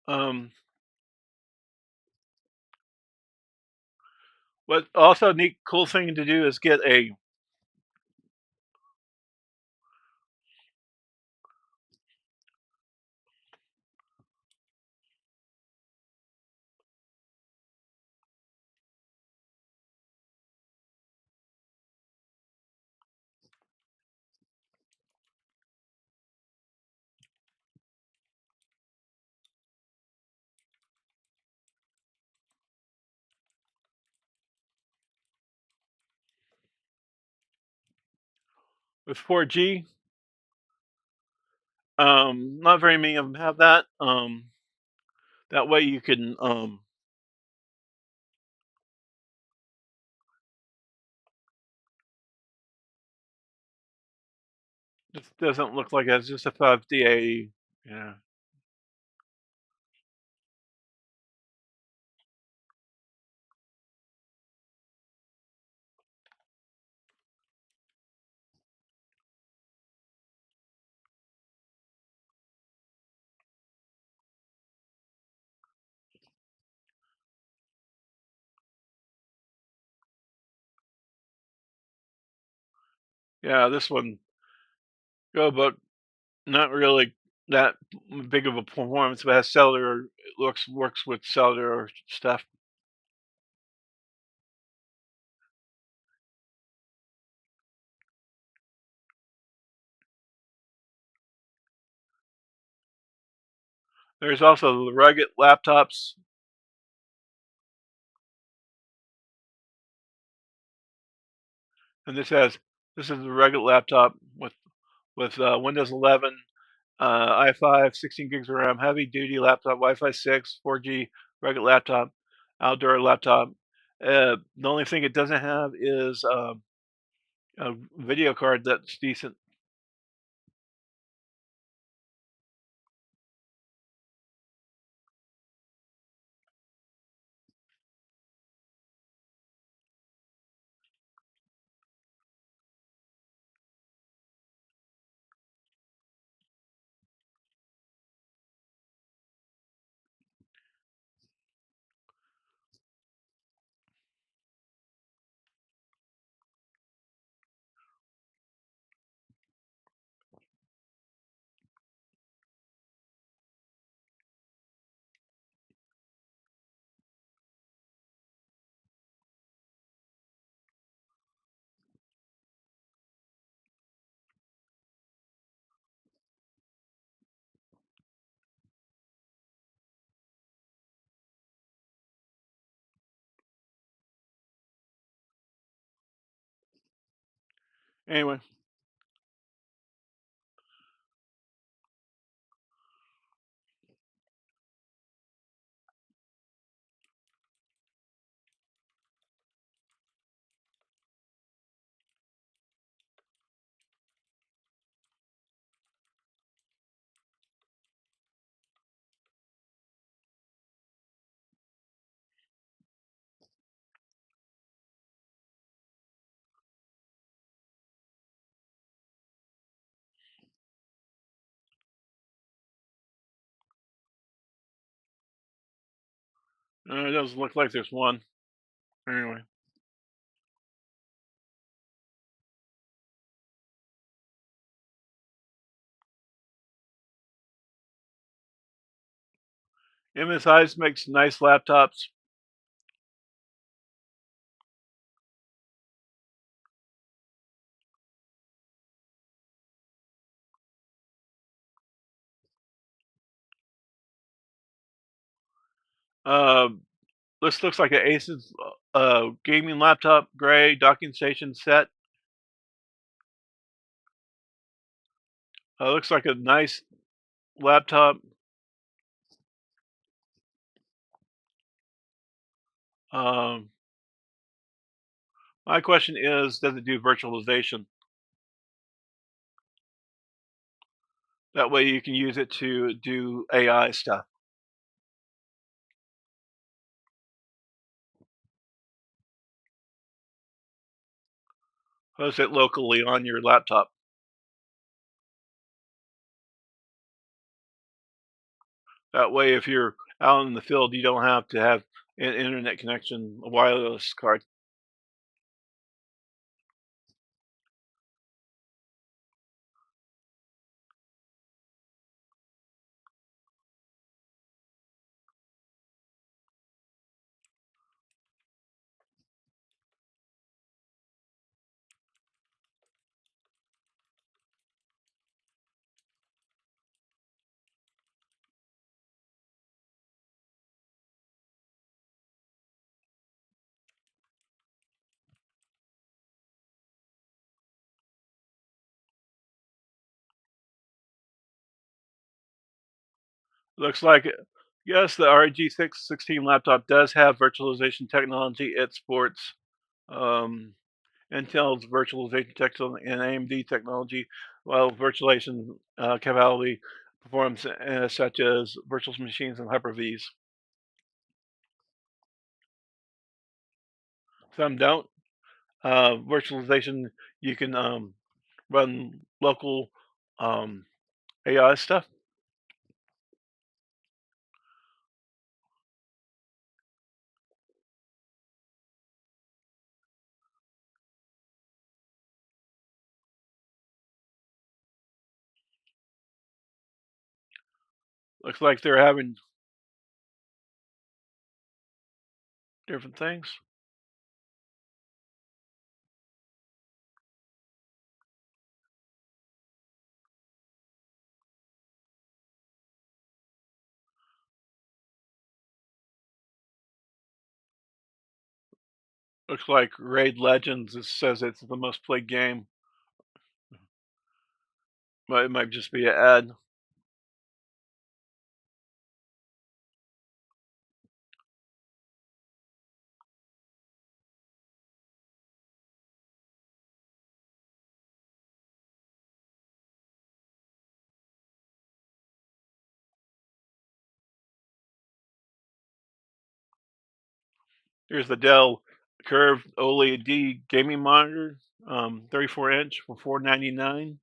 Um, what also a neat, cool thing to do is get a with 4G. Not very many of them have that. That way you can this doesn't look like it's just a 5DA. Yeah. Yeah, this one go, but not really that big of a performance, but has cellular. It works with cellular stuff. There's also the rugged laptops, and this is the rugged laptop with Windows 11, i5, 16 gigs of RAM, heavy duty laptop, Wi-Fi 6, 4G, rugged laptop, outdoor laptop. The only thing it doesn't have is a video card that's decent. Anyway, it doesn't look like there's one. Anyway, MSI makes nice laptops. Uh, this looks like an Asus gaming laptop, gray docking station set. Looks like a nice laptop. Um, my question is, does it do virtualization? That way you can use it to do AI stuff. Host it locally on your laptop. That way, if you're out in the field, you don't have to have an internet connection, a wireless card. Looks like yes, the ROG 616 laptop does have virtualization technology. It sports um, Intel's virtualization technology and AMD technology, while virtualization capability performs such as virtual machines and Hyper-Vs. Some don't. Virtualization, you can run local um, AI stuff. Looks like they're having different things. Looks like Raid Legends says it's the most played game, but it might just be an ad. Here's the Dell curved OLED gaming monitor, 34-inch for $499.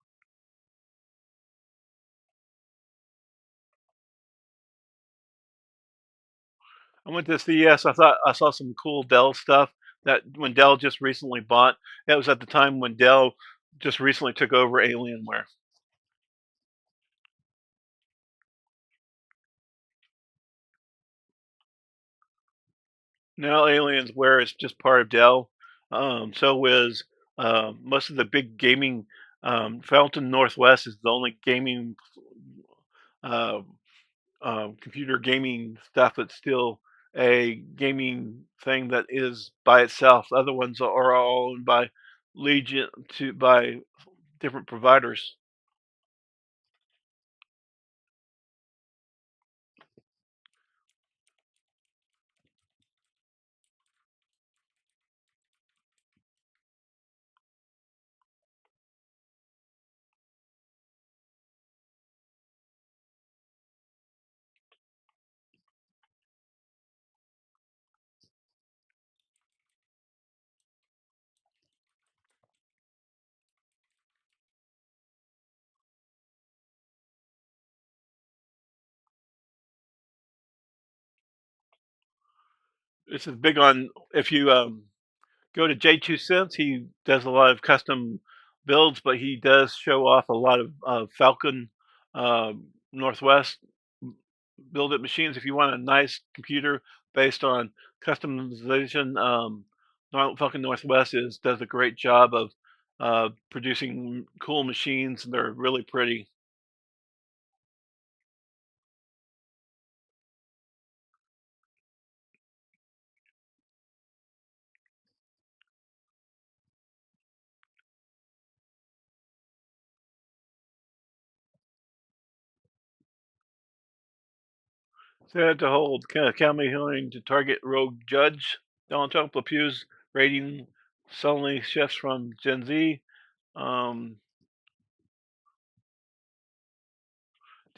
I went to CES. I thought I saw some cool Dell stuff that when Dell just recently bought. That was at the time when Dell just recently took over Alienware. Now Alienware is just part of Dell. So is most of the big gaming. Fountain Northwest is the only gaming uh, computer gaming stuff that's still a gaming thing that is by itself. The other ones are all owned by Legion by different providers. This is big on if you go to J2 Cents. He does a lot of custom builds, but he does show off a lot of Falcon Northwest build it machines. If you want a nice computer based on customization, Falcon Northwest does a great job of producing cool machines. They're really pretty. Said to hold County hearing to target rogue judge. Donald Trump appeals rating suddenly shifts from Gen Z.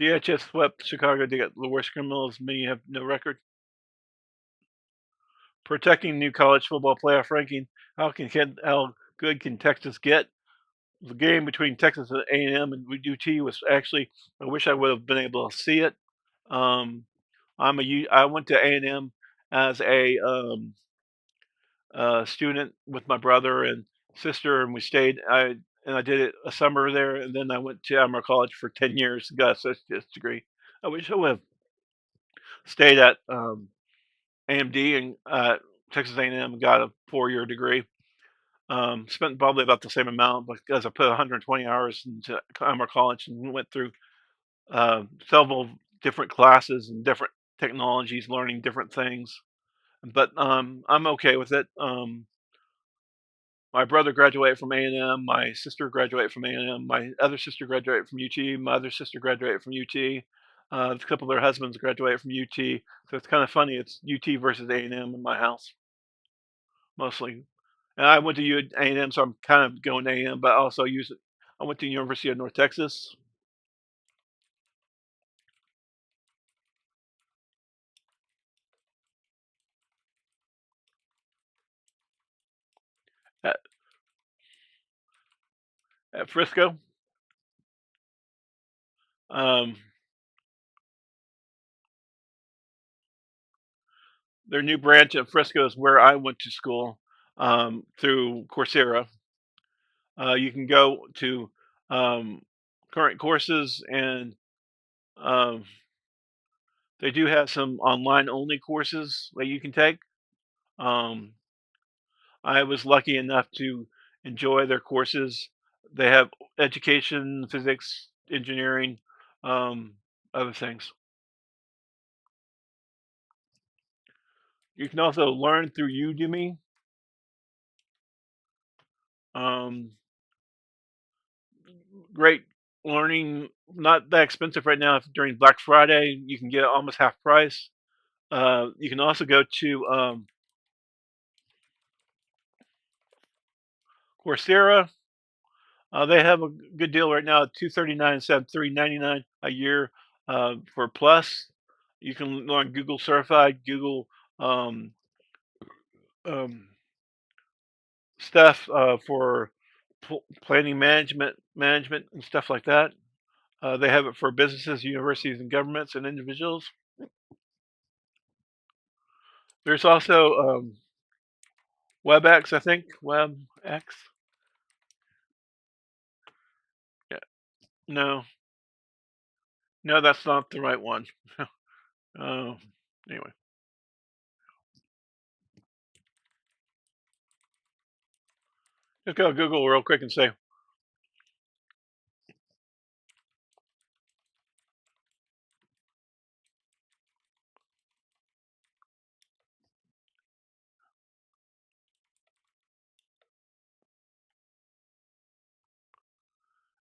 DHS swept Chicago to get the worst criminals. Many have no record. Protecting new college football playoff ranking. How good can Texas get? The game between Texas and A&M and UT was actually. I wish I would have been able to see it. Um, I went to A&M as a student with my brother and sister, and we stayed. I did it a summer there, and then I went to Amherst College for 10 years and got an associate's degree. I wish I would have stayed at AMD and Texas A&M and got a 4-year degree. Spent probably about the same amount because I put 120 hours into Amherst College and went through several different classes and different technologies, learning different things. But I'm okay with it. My brother graduated from A&M. My sister graduated from A&M. My other sister graduated from UT. My other sister graduated from UT. A couple of their husbands graduated from UT, so it's kind of funny. It's UT versus A&M in my house mostly. And I went to A&M, so I'm kind of going A&M, but I also use it. I went to University of North Texas. At, at Frisco. Um, their new branch at Frisco is where I went to school through Coursera. You can go to um, current courses, and um, they do have some online only courses that you can take. Um, I was lucky enough to enjoy their courses. They have education, physics, engineering, um, other things. You can also learn through Udemy. Um, Great learning, not that expensive right now. During Black Friday, you can get it almost half price. You can also go to Coursera. They have a good deal right now, 239 instead of 399 a year for Plus. You can learn Google certified, Google um, um, stuff for planning management and stuff like that. They have it for businesses, universities, and governments and individuals. There's also WebEx, I think. WebEx. Yeah. No, no, that's not the right one. uh, anyway, just go Google real quick and say,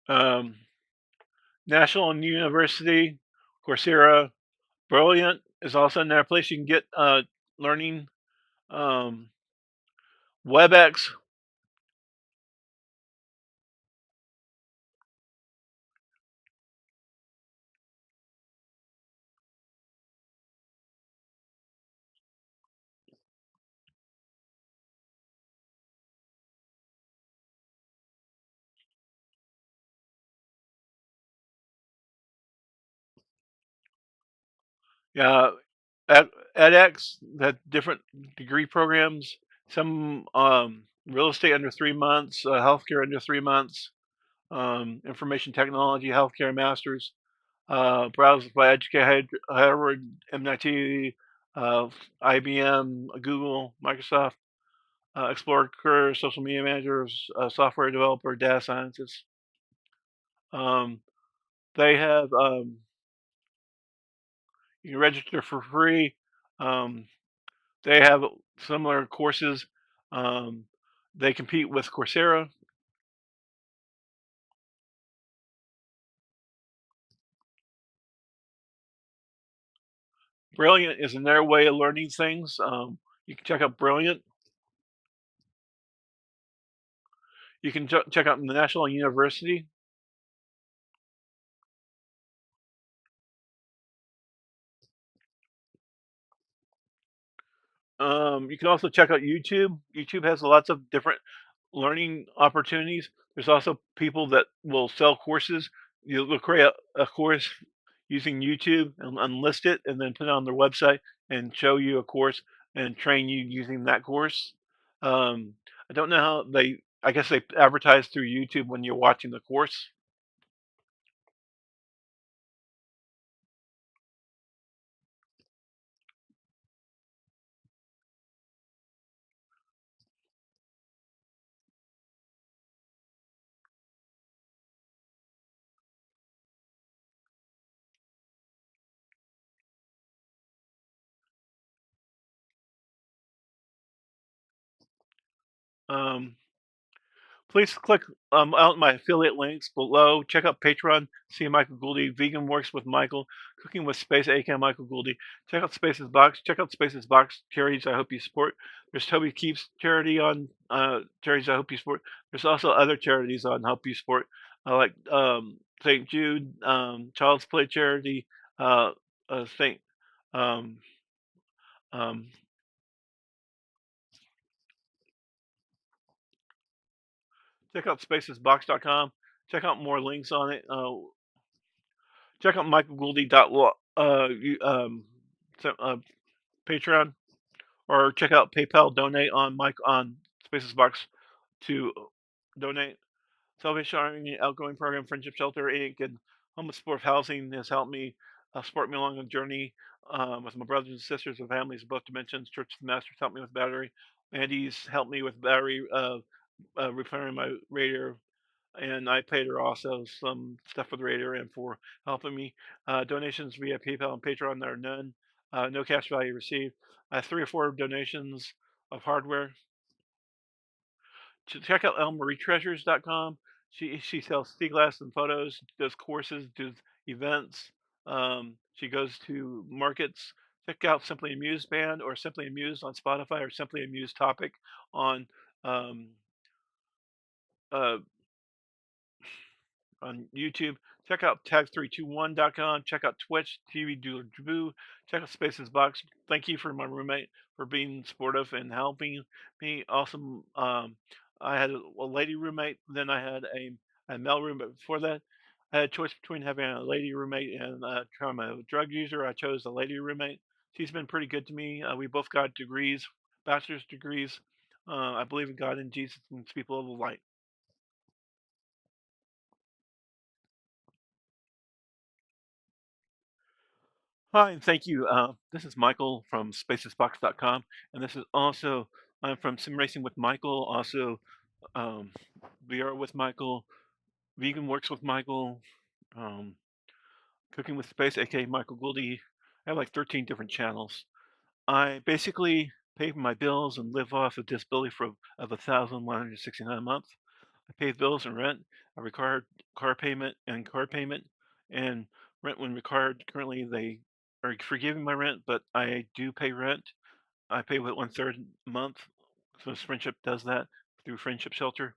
um, National University, Coursera, Brilliant is also another place you can get learning. Um, WebEx. Yeah, edX, that different degree programs. Some real estate under 3 months, healthcare under 3 months, information technology, healthcare masters. Browsed by Educate, Harvard, MIT, uh, IBM, Google, Microsoft, Explorer career, social media managers, software developer, data scientists. Um, they have you can register for free. Um, they have similar courses. Um, they compete with Coursera. Brilliant is another way of learning things. You can check out Brilliant. You can check out the National University. You can also check out YouTube. YouTube has lots of different learning opportunities. There's also people that will sell courses. You'll create a course using YouTube and list it, and then put it on their website and show you a course and train you using that course. I don't know how they. I guess they advertise through YouTube when you're watching the course. Um, Please click out my affiliate links below. Check out Patreon, see Michael Gouldy, Vegan Works with Michael, Cooking with Space, aka Michael Gouldy. Check out Spaces Box. Check out Spaces Box charities I hope you support. There's Toby Keith's charity on charities I hope you support. There's also other charities on help you support, like St. Jude, Child's Play charity, St. Um, um, check out spacesbox.com. Check out more links on it. Check out michaelgouldy.law Patreon, or check out PayPal donate on Mike on Spacesbox to donate. Salvation Army Outgoing Program, Friendship Shelter Inc., and Homeless Support Housing has helped me support me along a journey with my brothers and sisters and families of both dimensions. Church of the Masters helped me with battery. Andy's helped me with battery repairing my radiator, and I paid her also some stuff for the radiator and for helping me. Donations via PayPal and Patreon, there are none. No cash value received. I have 3 or 4 donations of hardware. Check out elmarietreasures.com. She sells sea glass and photos, does courses, does events. She goes to markets. Check out Simply Amused Band or Simply Amused on Spotify or Simply Amused Topic on um, uh, on YouTube. Check out tag321.com. Check out Twitch, TV Doodler Boo. Check out Spaces Box. Thank you for my roommate for being supportive and helping me. Awesome. I had a lady roommate, then I had a male roommate before that. I had a choice between having a lady roommate and trying a drug user. I chose the lady roommate. She's been pretty good to me. We both got degrees, bachelor's degrees. I believe in God and Jesus and people of the light. Hi, and thank you. This is Michael from spacesbox.com, and this is also, I'm from Sim Racing with Michael, also um, VR with Michael, Vegan Works with Michael, um, Cooking with Space, aka Michael Gouldy. I have like 13 different channels. I basically pay for my bills and live off a disability of $1,169 a month. I pay bills and rent. I required car payment and car payment, and rent when required. Currently, they are forgiving my rent, but I do pay rent. I pay with 1/3 a month. So Friendship does that through Friendship Shelter,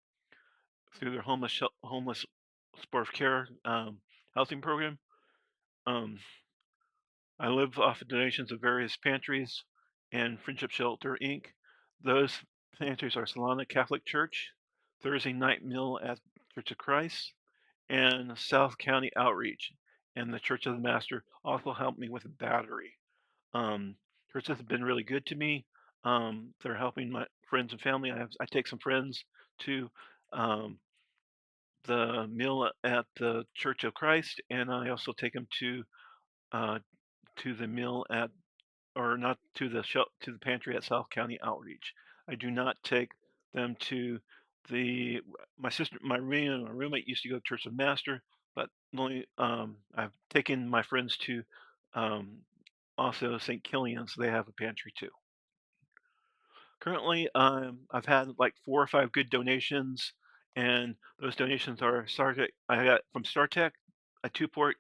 through their homeless sport care housing program. Um, I live off of donations of various pantries and Friendship Shelter Inc. Those pantries are Solana Catholic Church, Thursday night meal at Church of Christ, and South County Outreach. And the Church of the Master also helped me with a battery. Churches have been really good to me. They're helping my friends and family. I take some friends to um, the meal at the Church of Christ, and I also take them uh, to the meal at, or not to to the pantry at South County Outreach. I do not take them to the my roommate used to go to Church of Master, but only I've taken my friends to um, also St. Killian's. They have a pantry too. Currently, I've had like 4 or 5 good donations, and those donations are StarTech. I got from StarTech a 2-port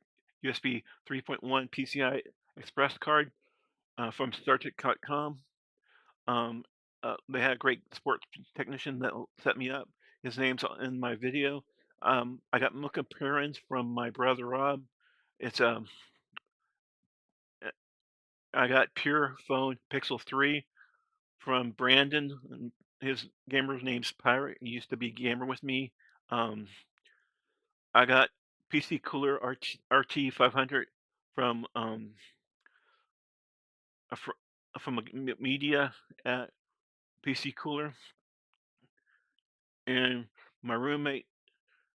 USB 3.1 PCI Express card from StarTech.com. They had a great sports technician that set me up. His name's in my video. I got Mocha Parents from my brother Rob. It's I got Pure Phone Pixel 3 from Brandon. And his gamer's name's Pirate. He used to be gamer with me. Um, I got PC Cooler RT 500 from from a media at PC Cooler, and my roommate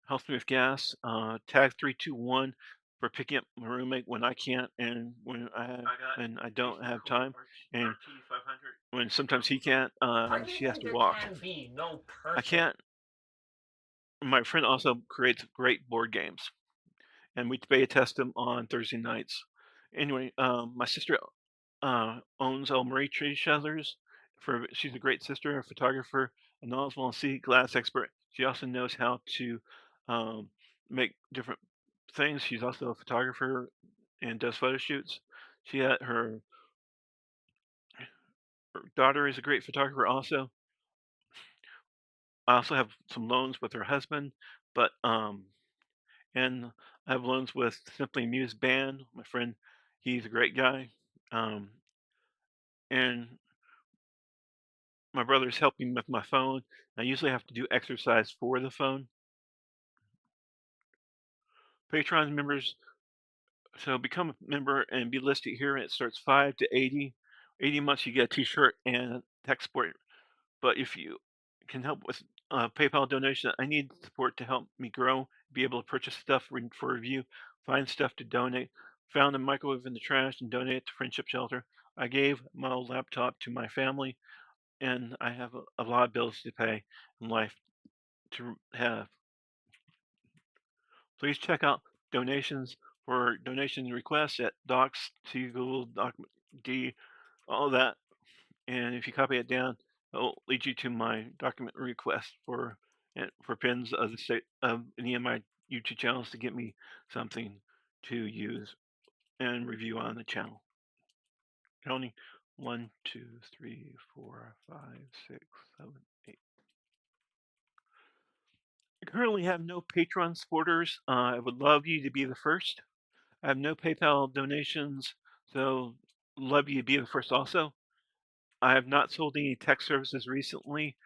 helps me with gas. Tag 321 for picking up my roommate when I can't and when I don't have time, and when sometimes he can't. She has to walk. I can't. My friend also creates great board games, and we beta test them on Thursday nights. Anyway, my sister owns El Marie Tree Shutters. She's a great sister, a photographer, a knowledgeable and sea glass expert, She also knows how to make different things. She's also a photographer and does photo shoots. She had her daughter is a great photographer also. I also have some loans with her husband, but and I have loans with Simply Muse Band. My friend, he's a great guy. Um, and my brother's helping with my phone. I usually have to do exercise for the phone. Patreon members, so become a member and be listed here. And it starts 5 to 80. 80 months, you get a T-shirt and a tech support. But if you can help with PayPal donation, I need support to help me grow, be able to purchase stuff for review, find stuff to donate. Found a microwave in the trash and donated to Friendship Shelter. I gave my old laptop to my family, and I have a lot of bills to pay in life to have. Please check out donations for donation requests at Docs to Google Document D, all that. And if you copy it down, it'll lead you to my document request for pins of the state of any of my YouTube channels to get me something to use and review on the channel. Counting 1, 2, 3, 4, 5, 6, 7, 8. I currently have no Patreon supporters. I would love you to be the first. I have no PayPal donations, so love you to be the first also. I have not sold any tech services recently.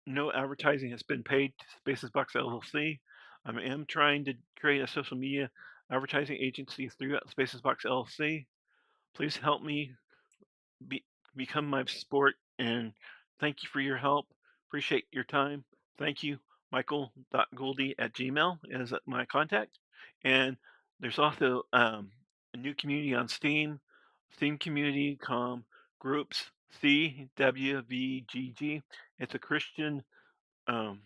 No advertising has been paid to Spaces Box LLC. I am trying to create a social media advertising agency through Spaces Box LLC. Please help me be, become my support, and thank you for your help. Appreciate your time. Thank you. Michael.goldie@gmail is my contact. And there's also a new community on Steam, Steam Community groups CWVGG. It's a Christian um,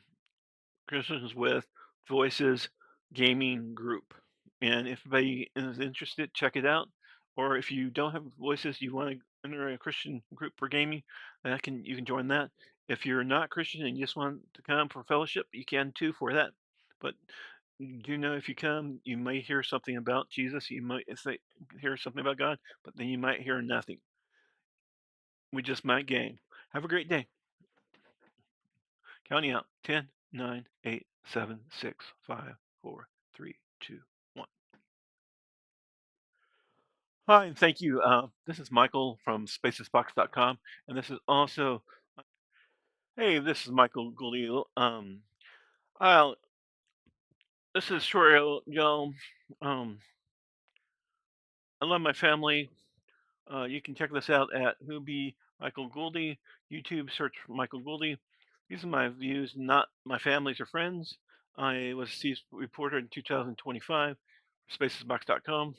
Christians with Voices gaming group. And if anybody is interested, check it out. Or if you don't have voices, you want to enter a Christian group for gaming, you can join that. If you're not Christian and you just want to come for fellowship, you can too for that. But you know, if you come, you may hear something about Jesus. You might hear something about God, but then you might hear nothing. We just might game. Have a great day. Counting out 10, 9, 8, 7, 6, 5, 4, 3, 2, 1. Hi, and thank you. This is Michael from spacesbox.com, and this is also, hey, this is Michael Goulil. I'll, this is short, y'all. I love my family. You can check this out at Who Be Michael Gouldy. YouTube, search for Michael Gouldy. These are my views, not my family's or friends. I was a seized reporter in 2025, spacesbox.com.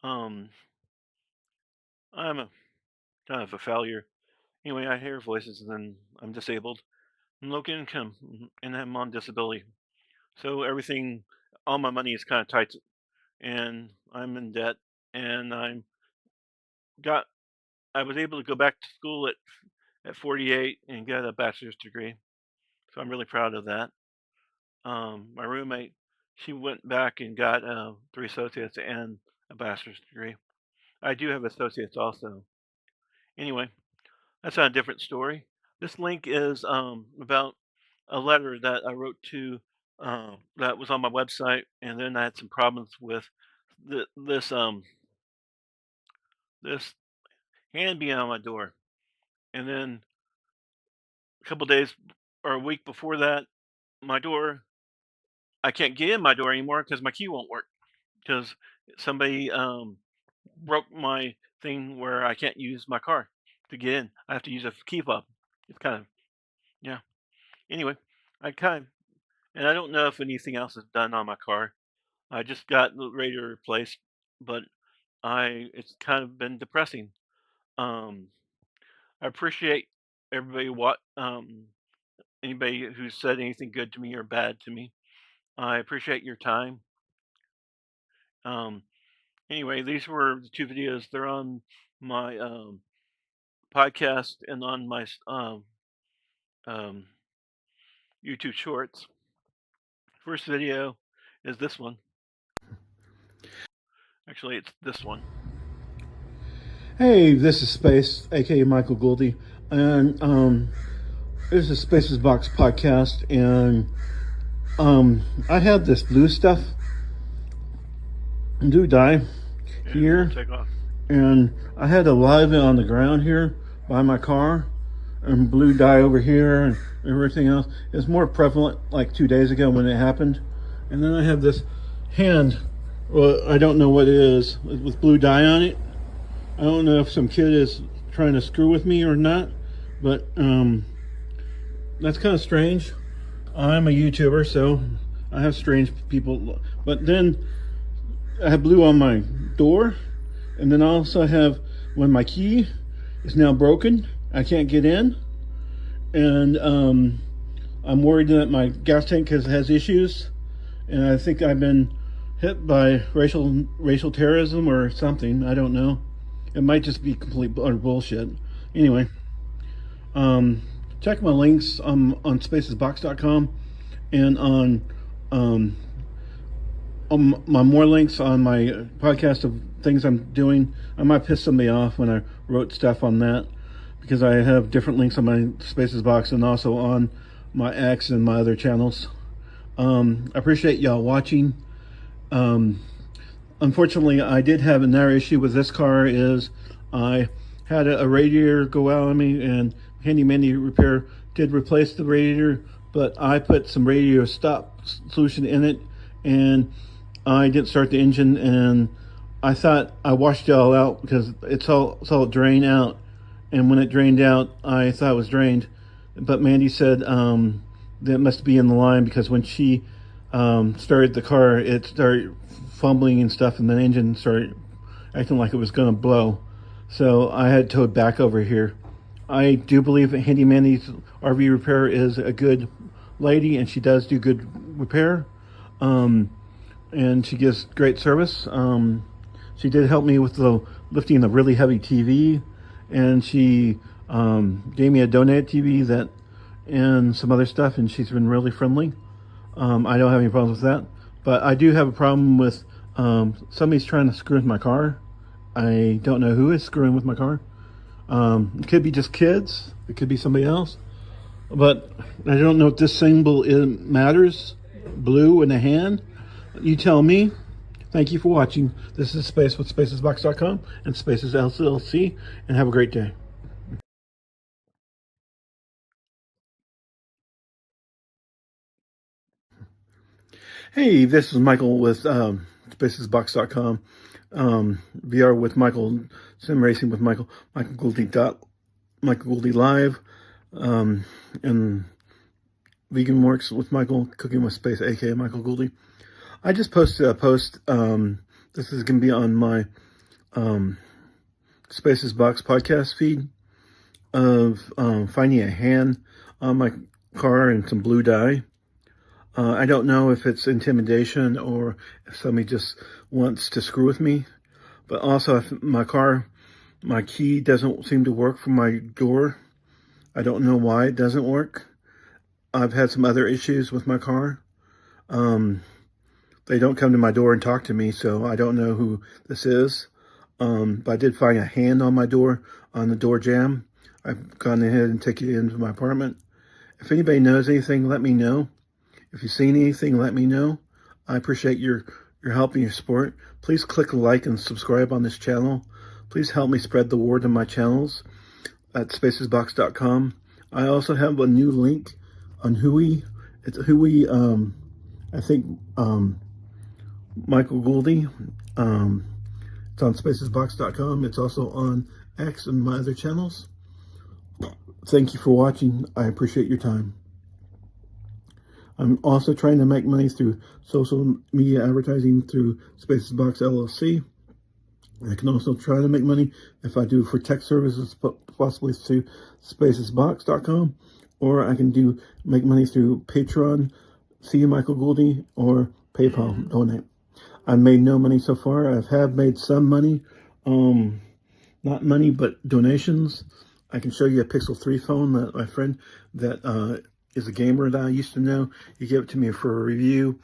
I'm a kind of a failure. Anyway, I hear voices and I'm disabled. I'm low income and I'm on disability. So everything, all my money is kind of tight and I'm in debt and got, I was able to go back to school at 48 and get a bachelor's degree. So I'm really proud of that. My roommate, she went back and got 3 associates and a bachelor's degree. I do have associates also. Anyway, that's not a different story. This link is about a letter that I wrote to that was on my website, and then I had some problems with this hand being on my door, and then a couple days or a week before that, my door I can't get in my door anymore because my key won't work because somebody broke my thing where I can't use my car to get in. I have to use a key fob. It's kind of yeah. Anyway, I kind of and I don't know if anything else is done on my car. I just got the radio replaced, but it's kind of been depressing. Um, I appreciate everybody anybody who said anything good to me or bad to me. I appreciate your time. Um, anyway, these were the two videos. They're on my podcast and on my um, YouTube Shorts. First video is this one. Actually, it's this one. Hey, this is Space, aka Michael Gouldy, and this is Spaces Box podcast, and I have this blue stuff, blue dye And here, we'll take off. and I had to live it on the ground here by my car, and blue dye over here, and everything else. It's more prevalent like 2 days ago when it happened, and then I have this hand. Well, I don't know what it is with blue dye on it. I don't know if some kid is trying to screw with me or not, but that's kind of strange. I'm a YouTuber, so I have strange people. But then I have blue on my door, and then also I have when my key is now broken, I can't get in, and I'm worried that my gas tank has issues, and I think I've been hit by racial terrorism or something. I don't know. It might just be complete utter bullshit. Anyway, check my links on spacesbox.com and on my more links on my podcast of things I'm doing. I might piss somebody off when I wrote stuff on that because I have different links on my Spaces box and also on my X and my other channels. I appreciate y'all watching. Unfortunately, I did have another issue with this car. Is I had a radiator go out on me, and Handy Mandy Repair did replace the radiator, but I put some radiator stop solution in it, and I didn't start the engine, and I thought I washed it all out because it saw it drain out, and when it drained out, I thought it was drained, but Mandy said that must be in the line because when she started the car, it started fumbling and stuff, and the engine started acting like it was going to blow. So I had towed back over here. I do believe that Handy Mandy's RV Repair is a good lady, and she does do good repair, and she gives great service. She did help me with lifting the really heavy TV, and she gave me a donate TV that and some other stuff, and she's been really friendly. I don't have any problems with that, but I do have a problem with somebody's trying to screw with my car. I don't know who is screwing with my car. It could be just kids. It could be somebody else. But I don't know if this symbol matters. Blue in a hand. You tell me. Thank you for watching. This is Space with spacesbox.com and Spaces LLC, and have a great day. Hey, this is Michael with spacesbox.com. VR with Michael, Sim Racing with Michael, Michael Gouldy Live, and Vegan Works with Michael, Cooking with Space, aka Michael Gouldy. I just posted a post. This is going to be on my Spaces Box podcast feed of finding a hand on my car and some blue dye. I don't know if it's intimidation or if somebody just wants to screw with me. But also, if my key doesn't seem to work for my door. I don't know why it doesn't work. I've had some other issues with my car. They don't come to my door and talk to me, so I don't know who this is. But I did find a hand on my door, on the door jamb. I've gone ahead and taken it into my apartment. If anybody knows anything, let me know. If you've seen anything, let me know. I appreciate your help and your support. Please click like and subscribe on this channel. Please help me spread the word on my channels at spacesbox.com. I also have a new link on Hui. It's Hui, I think, Michael Gouldy. It's on spacesbox.com. It's also on X and my other channels. Thank you for watching. I appreciate your time. I'm also trying to make money through social media advertising through Spacesbox LLC. I can also try to make money if I do for tech services, possibly through spacesbox.com, or I can make money through Patreon, see Michael Gouldy, or PayPal donate. I've made no money so far. I have made some money, not money, but donations. I can show you a Pixel 3 phone that my friend that is a gamer that I used to know. He gave it to me for a review.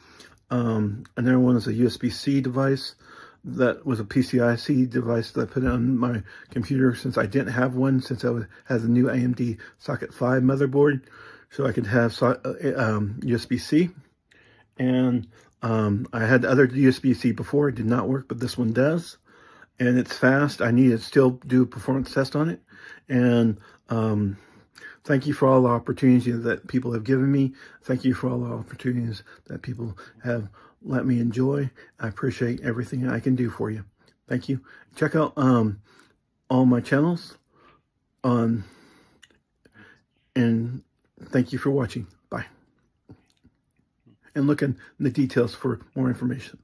Another one is a USB-C device. That was a PCIe device that I put on my computer since I didn't have one, since I had the new AMD Socket 5 motherboard, so I could have USB-C. And I had other USB-C before. It did not work, but this one does. And it's fast. I need to still do a performance test on it. And thank you for all the opportunities that people have given me. Thank you for all the opportunities that people have let me enjoy. I appreciate everything I can do for you. Thank you. Check out all my channels and thank you for watching. Bye. And look in the details for more information.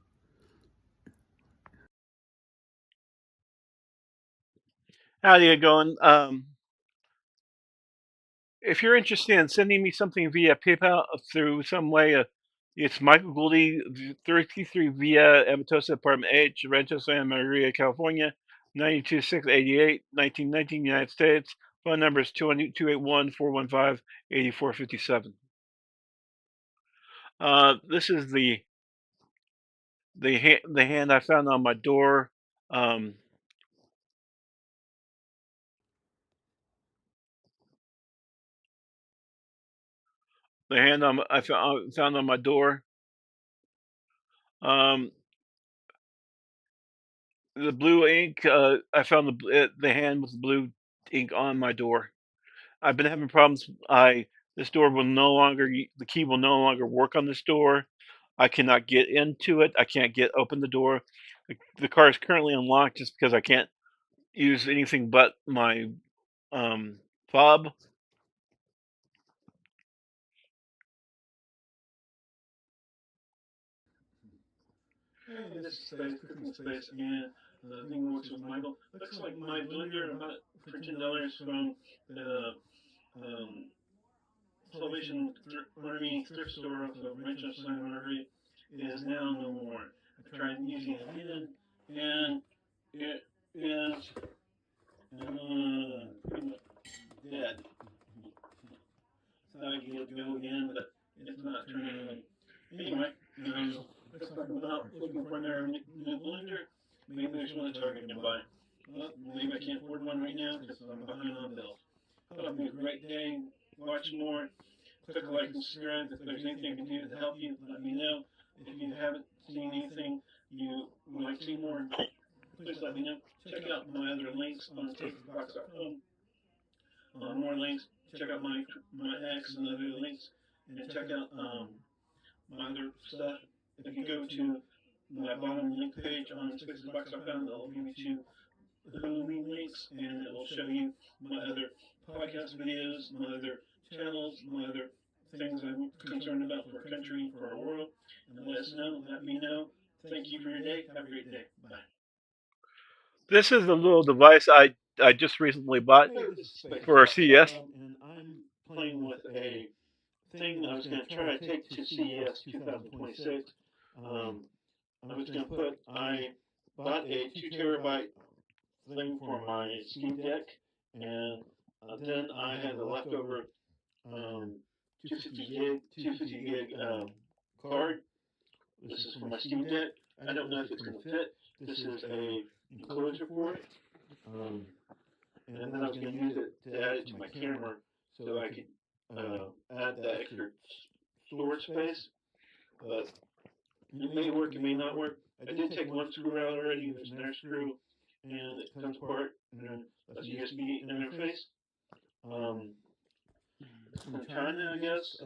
Howdy you going? If you're interested in sending me something via PayPal through some way, it's Michael Goldie, 33 via Amatosa Apartment H, Rancho Santa Maria, California, 92688, 1919, United States. Phone number is 281-415-8457. This is the hand I found on my door. The hand I found on my door. The blue ink. I found the hand with the blue ink on my door. I've been having problems. This door will no longer, the key will no longer work on this door. I cannot get into it. I can't open the door. The car is currently unlocked just because I can't use anything but my fob. Hey, this is Space Cooking Space, and the thing works with Michael. Looks like my blender I bought for $10 from the Salvation Army thrift store off of Rancho Santa Maria is now no more. I tried using it again, and it is pretty much dead. Thought I could get it go again, but it's not turning on. Anyway, looks like I'm out looking for another new blender. Maybe there's one at Target to buy. Well, maybe I can't afford one right now because I'm behind on bills. Hope having a great day. Watch more. Click like and subscribe. If there's anything I can do to help you, let me know. If you haven't seen anything you might see more, please let me know. Check out my other links on TakeTheBox.com. More links. Check out my X and other links, and check out my other stuff. If you go to my bottom link page on TakeTheBox.com, it'll give you to Hulu links, and it will show you my other podcast videos, my other channels, my other things I'm concerned about for our country, for our world, and let us know, let me know. Thank you for your day. Have a great day. Bye. This is a little device I just recently bought for CES. And I'm Playing with a thing I was going to try to take to CES 2026. I bought a 2 terabyte thing for my Steam Deck, and then I had the leftover 250 gig card. This is for my Steam Deck. I don't know if it's going to fit. This is a enclosure for it. And then I was going to use it to add it to my camera so I could add that extra storage space. But it may work, it may not work. I did take one screw out already. There's another screw, and it comes apart. And then that's a USB interface. It's from China, I guess.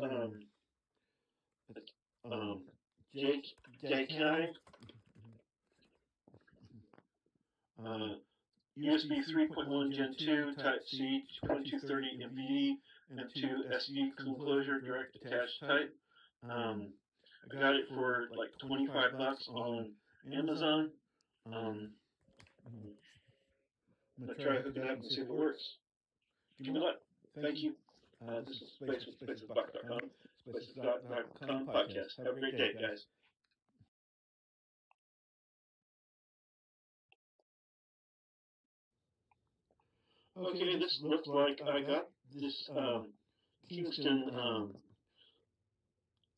JKI. USB 3.1 Gen 2 Type C 2230 MPD and 2 SD enclosure direct attached type. I got it for like $25 on Amazon. I'm gonna try to hook it up and see if it works. Give me luck. Thank you. This is Spaces.com, Spaces.com podcast. Have a great day, guys. Okay, this looks like I got this Kingston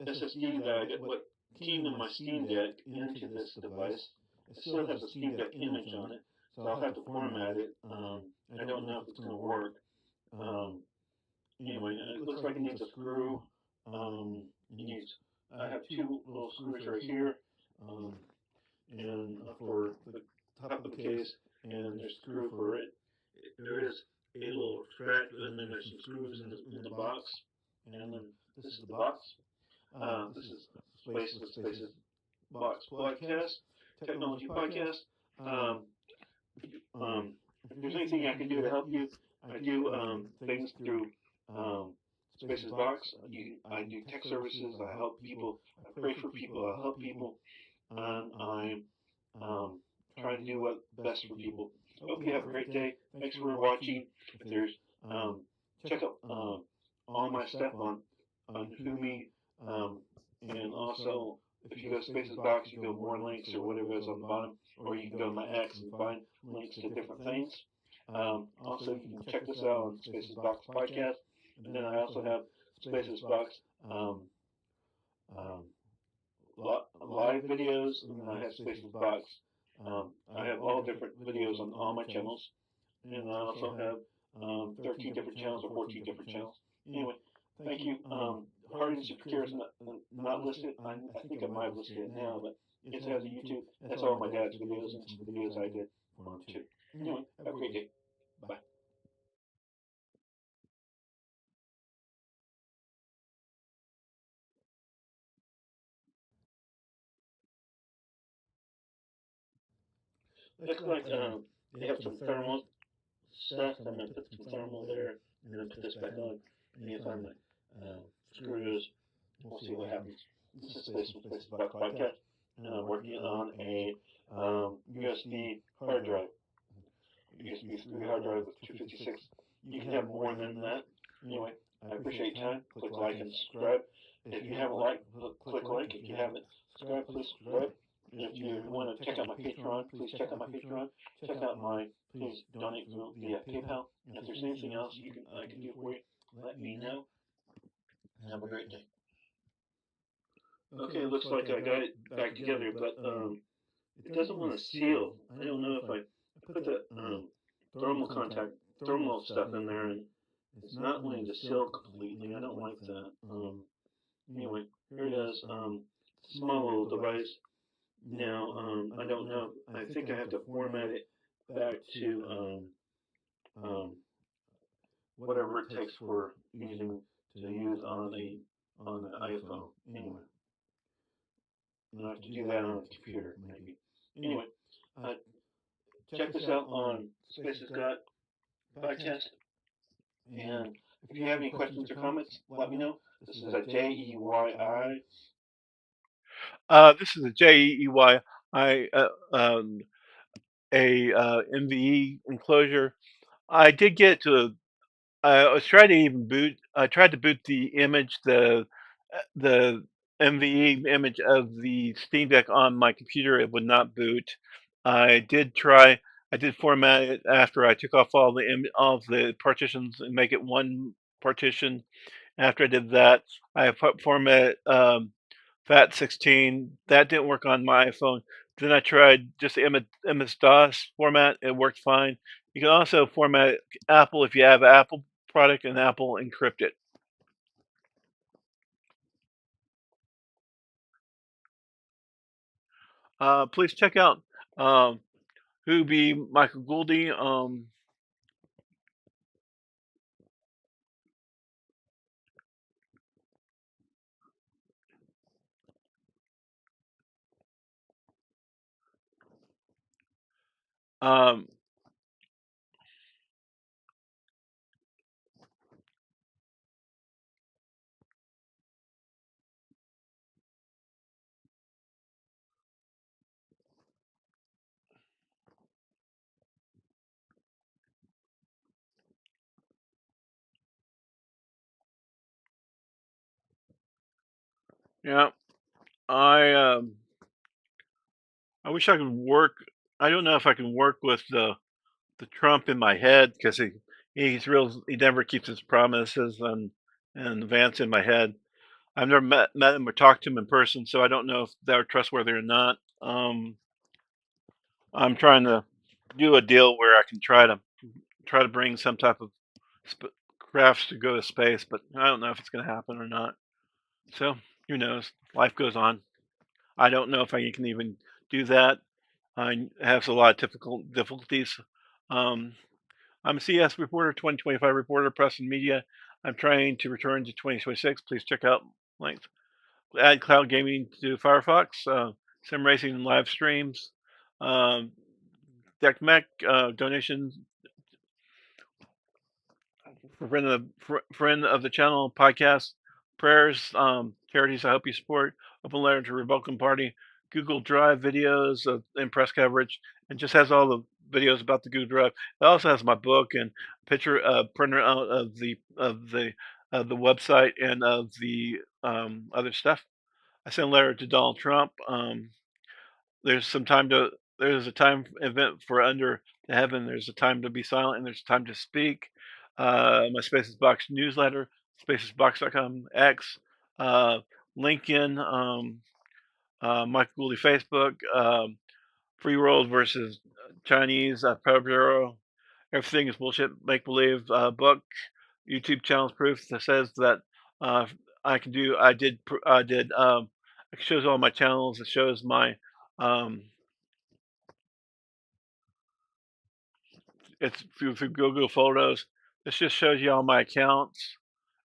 SSD that I got, what came in my Steam Deck into this device. It still has a Steam Deck image on it, so I'll have to format it. I don't know if it's going to work. Anyway, it looks like it needs a screw. It needs. I have two little screws right here, and for the top of the case, and there's a screw for it. There is a little scratch, and then there's some screws in the box, and then this is the box. This is Space with Spaces Box Podcast, Technology Podcast. If there's anything I can do to help you, I do things through Spaces Box. I do tech services. I help people. I pray for people. I help people. I'm trying to do what's best for people. Hope you have a great day. Thanks for watching. If there's check out all my stuff on Humi, and also if you go to Spaces Box, you go more links or whatever is on the bottom, or you can go to my X and find links to different things. Also, you can check this out on Spaces Box Podcast, and then I also have Spaces Box live videos, and then I have Spaces Box. I have all different videos on all my channels, and I also have 13 different channels or 14 different channels. Anyway, thank you. Hardin Secure is not listed. I think I might have listed it now, but it has a YouTube. That's all my dad's videos and some videos I did for him too. Anyway, have a great day. Bye. Looks like they have some thermal stuff. I'm gonna put some thermal there, and then put this back on. And if I'm screws, we'll see what happens. This is Spaces Box Podcast, and I'm working on a USB hard drive. USB 3 hard drive with 256. You can have more than that. Anyway, I appreciate your time. Click like and subscribe. If you haven't liked, click like. If you haven't subscribed, please subscribe. And if you want to check out my Patreon, please check out my Patreon. Check out please donate via PayPal. And if there's anything else I can do for you, let me know. Have a great day. Okay, it looks like I got it back together, but it doesn't want to seal. I don't know if I put the thermal stuff in there, and it's not wanting to seal completely. I don't like that. Anyway, here it is. Small little device. Now, I don't know. I think I have to format it back to whatever it takes for use on the iPhone. Anyway, and I have to do that on the computer maybe. Anyway, check this out on Spaces Got Podcast. And if you have any questions or comments, let me know. This is a JEYI. This is a JEEY, MVE enclosure. I did get to. I was trying to even boot. I tried to boot the image, the MVE image of the Steam Deck on my computer. It would not boot. I did try. I did format it after I took off all the partitions and make it one partition. After I did that, I formatted FAT16. That didn't work on my iPhone. Then I tried just the MS-DOS format. It worked fine. You can also format Apple if you have an Apple product, and Apple encrypt it. Please check out Hubie Michael Gouldy. Yeah, I wish I could work. I don't know if I can work with the Trump in my head, because he never keeps his promises, and Vance in my head. I've never met them or talked to them in person, so I don't know if they're trustworthy or not. I'm trying to do a deal where I can try to bring some type of crafts to go to space, but I don't know if it's going to happen or not. So who knows? Life goes on. I don't know if I can even do that. I have a lot of difficulties. Um, I'm a CS reporter, 2025 reporter, press and media. I'm trying to return to 2026. Please check out links. Add cloud gaming to Firefox, sim racing and live streams, DeckMech, donations, friend of the channel, podcast, prayers, charities I hope you support, open letter to Republican Party, Google Drive videos and press coverage, and just has all the videos about the Google Drive. It also has my book and picture printer out of the website and of the other stuff. I sent a letter to Donald Trump. There's some time to there's a time event for under the heaven. There's a time to be silent and there's time to speak. My Spaces Box newsletter, spacesbox.com, X, LinkedIn, Michael Gouldy Facebook, Free World versus Chinese, Power Bureau. Everything is bullshit, make believe. Book, YouTube channel's proof that says that I can do. I did. It shows all my channels. It shows my it's through Google Photos. This just shows you all my accounts.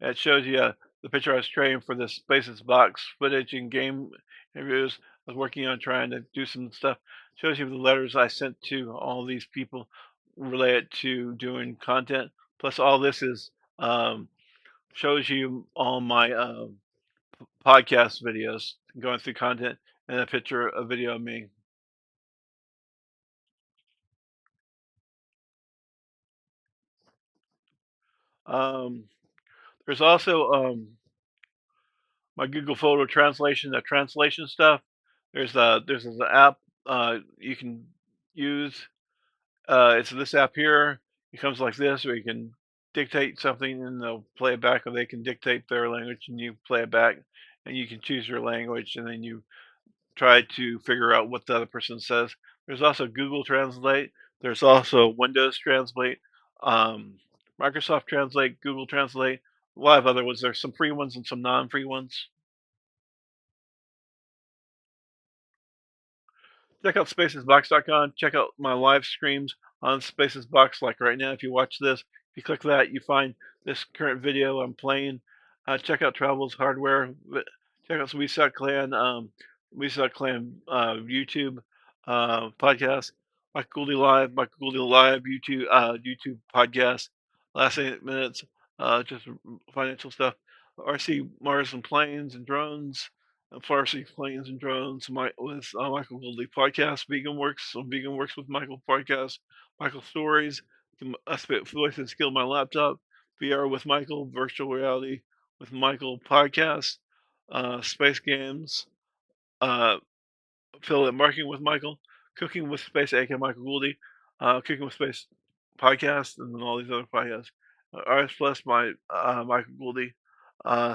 It shows you the picture I was trading for this Spaces Box footage and game interviews. I was working on trying to do some stuff. Shows you the letters I sent to all these people related to doing content. Plus, all this is shows you all my podcast videos going through content and a video of me. There's also my Google Photo translation, the translation stuff. There's an app you can use. It's this app here. It comes like this, where you can dictate something and they'll play it back, or they can dictate their language and you play it back, and you can choose your language, and then you try to figure out what the other person says. There's also Google Translate. There's also Windows Translate, Microsoft Translate, Google Translate. A lot of other ones. There's some free ones and some non-free ones. Check out spacesbox.com. Check out my live streams on Spacesbox. Like right now, if you watch this, if you click that, you find this current video I'm playing. Check out Travels Hardware. Check out WeSuck Clan, YouTube podcast. Michael Gouldy Live YouTube podcast. Last 8 minutes, just financial stuff. RC Mars and Planes and Drones. Farsi Planes and Drones with Michael Gouldy podcast, Vegan Works with Michael podcast, Michael Stories, I spit voice and skill my laptop, VR with Michael, virtual reality with Michael podcast, space games, affiliate marketing with Michael, cooking with space, aka Michael Gouldy, cooking with space podcast, and then all these other podcasts. RS Plus, my Michael Gouldy.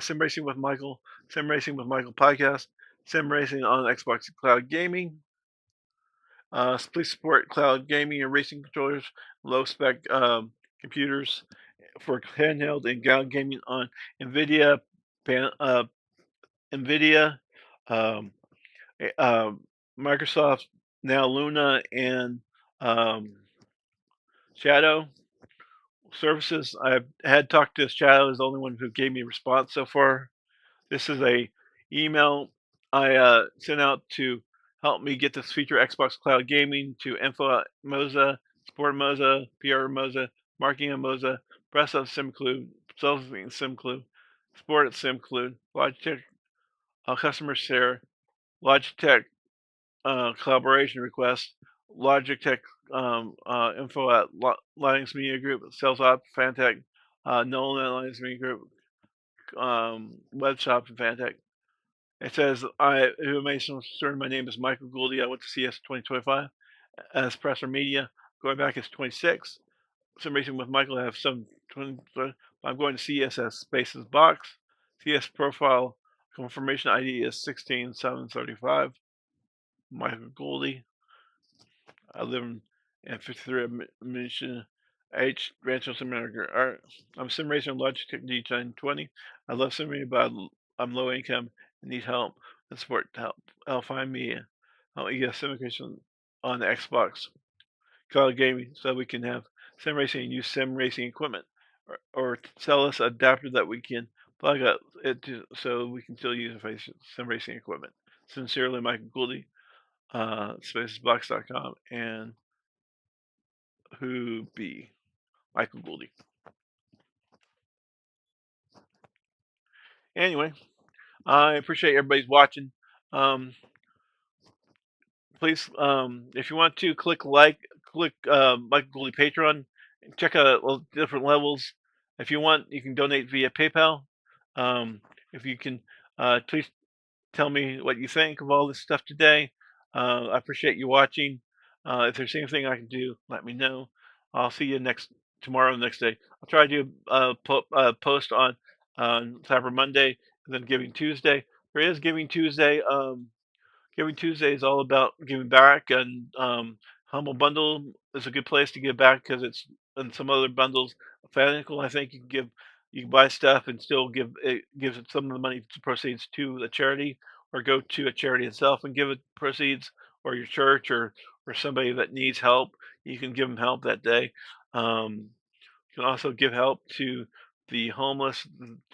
Sim Racing with Michael podcast, Sim Racing on Xbox Cloud Gaming. Please support cloud gaming and racing controllers, low spec computers for handheld and cloud gaming on NVIDIA, Microsoft, now Luna, and Shadow services. I've had talked to Shadow, is the only one who gave me a response so far. This is a email I sent out to help me get this feature Xbox Cloud Gaming to info at Moza, support Moza, PR Moza, marketing at Moza, press at SimClue, sales at SimClue, support at SimClue, Logitech customer share, Logitech collaboration request, Logitech info at Linux Media Group, Sales Op, Fantech, Nolan Linux Media Group, Web Shop, and Fantech. It says, who may concern, my name is Michael Gouldy. I went to CS 2025 as press or media. Going back, it's 26. Sim Racing with Michael, I have some 20. I'm going to CS as Spaces Box. CS profile Confirmation ID is 16735. Michael Goldie. I live in 53 Mission H, Rancho Sim America. Alright. I'm sim racer on Logitech G1020. I love sim racing, but I'm low income and need help and support to help find me. I'll get sim racing on the Xbox Cloud Gaming so we can have sim racing and use sim racing equipment, or sell us an adapter that we can plug up it to, so we can still use sim racing equipment. Sincerely, Michael Goldie, spacesbox.com, and who be Michael Goldie. Anyway, I appreciate everybody's watching. Please, if you want to click Michael Goldie Patreon, check out different levels. If you want, you can donate via PayPal. If you can, please tell me what you think of all this stuff today. I appreciate you watching. If there's anything I can do, let me know. I'll see you tomorrow, the next day. I'll try to do post on Cyber Monday and then Giving Tuesday. There is Giving Tuesday. Giving Tuesday is all about giving back, and Humble Bundle is a good place to give back because it's, and some other bundles, Fanatical, I think you can buy stuff and still gives it some of the money to proceeds to a charity, or go to a charity itself and give it proceeds, or your church, or somebody that needs help. You can give them help that day. You can also give help to the homeless,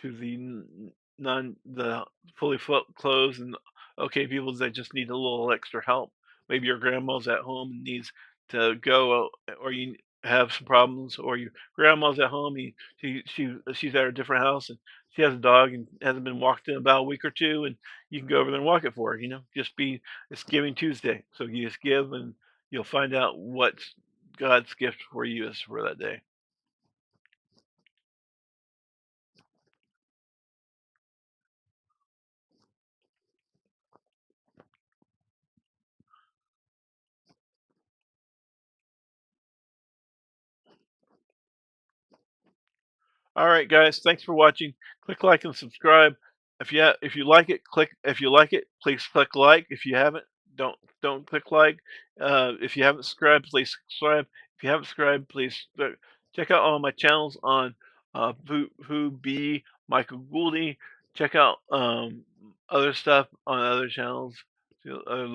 to the fully clothed and okay people that just need a little extra help. Maybe your grandma's at home and needs to go, or you have some problems, or your grandma's at home. She's at a different house and she has a dog and hasn't been walked in about a week or two, and you can go over there and walk it for her. It's Giving Tuesday, so you just give and you'll find out what God's gift for you is for that day. All right, guys. Thanks for watching. Click like and subscribe. If you like it, click. If you like it, please click like. If you haven't, don't click like. If you haven't subscribed, please subscribe. If you haven't subscribed, please check out all my channels on who be Michael Goldie. Check out other stuff on other channels. Other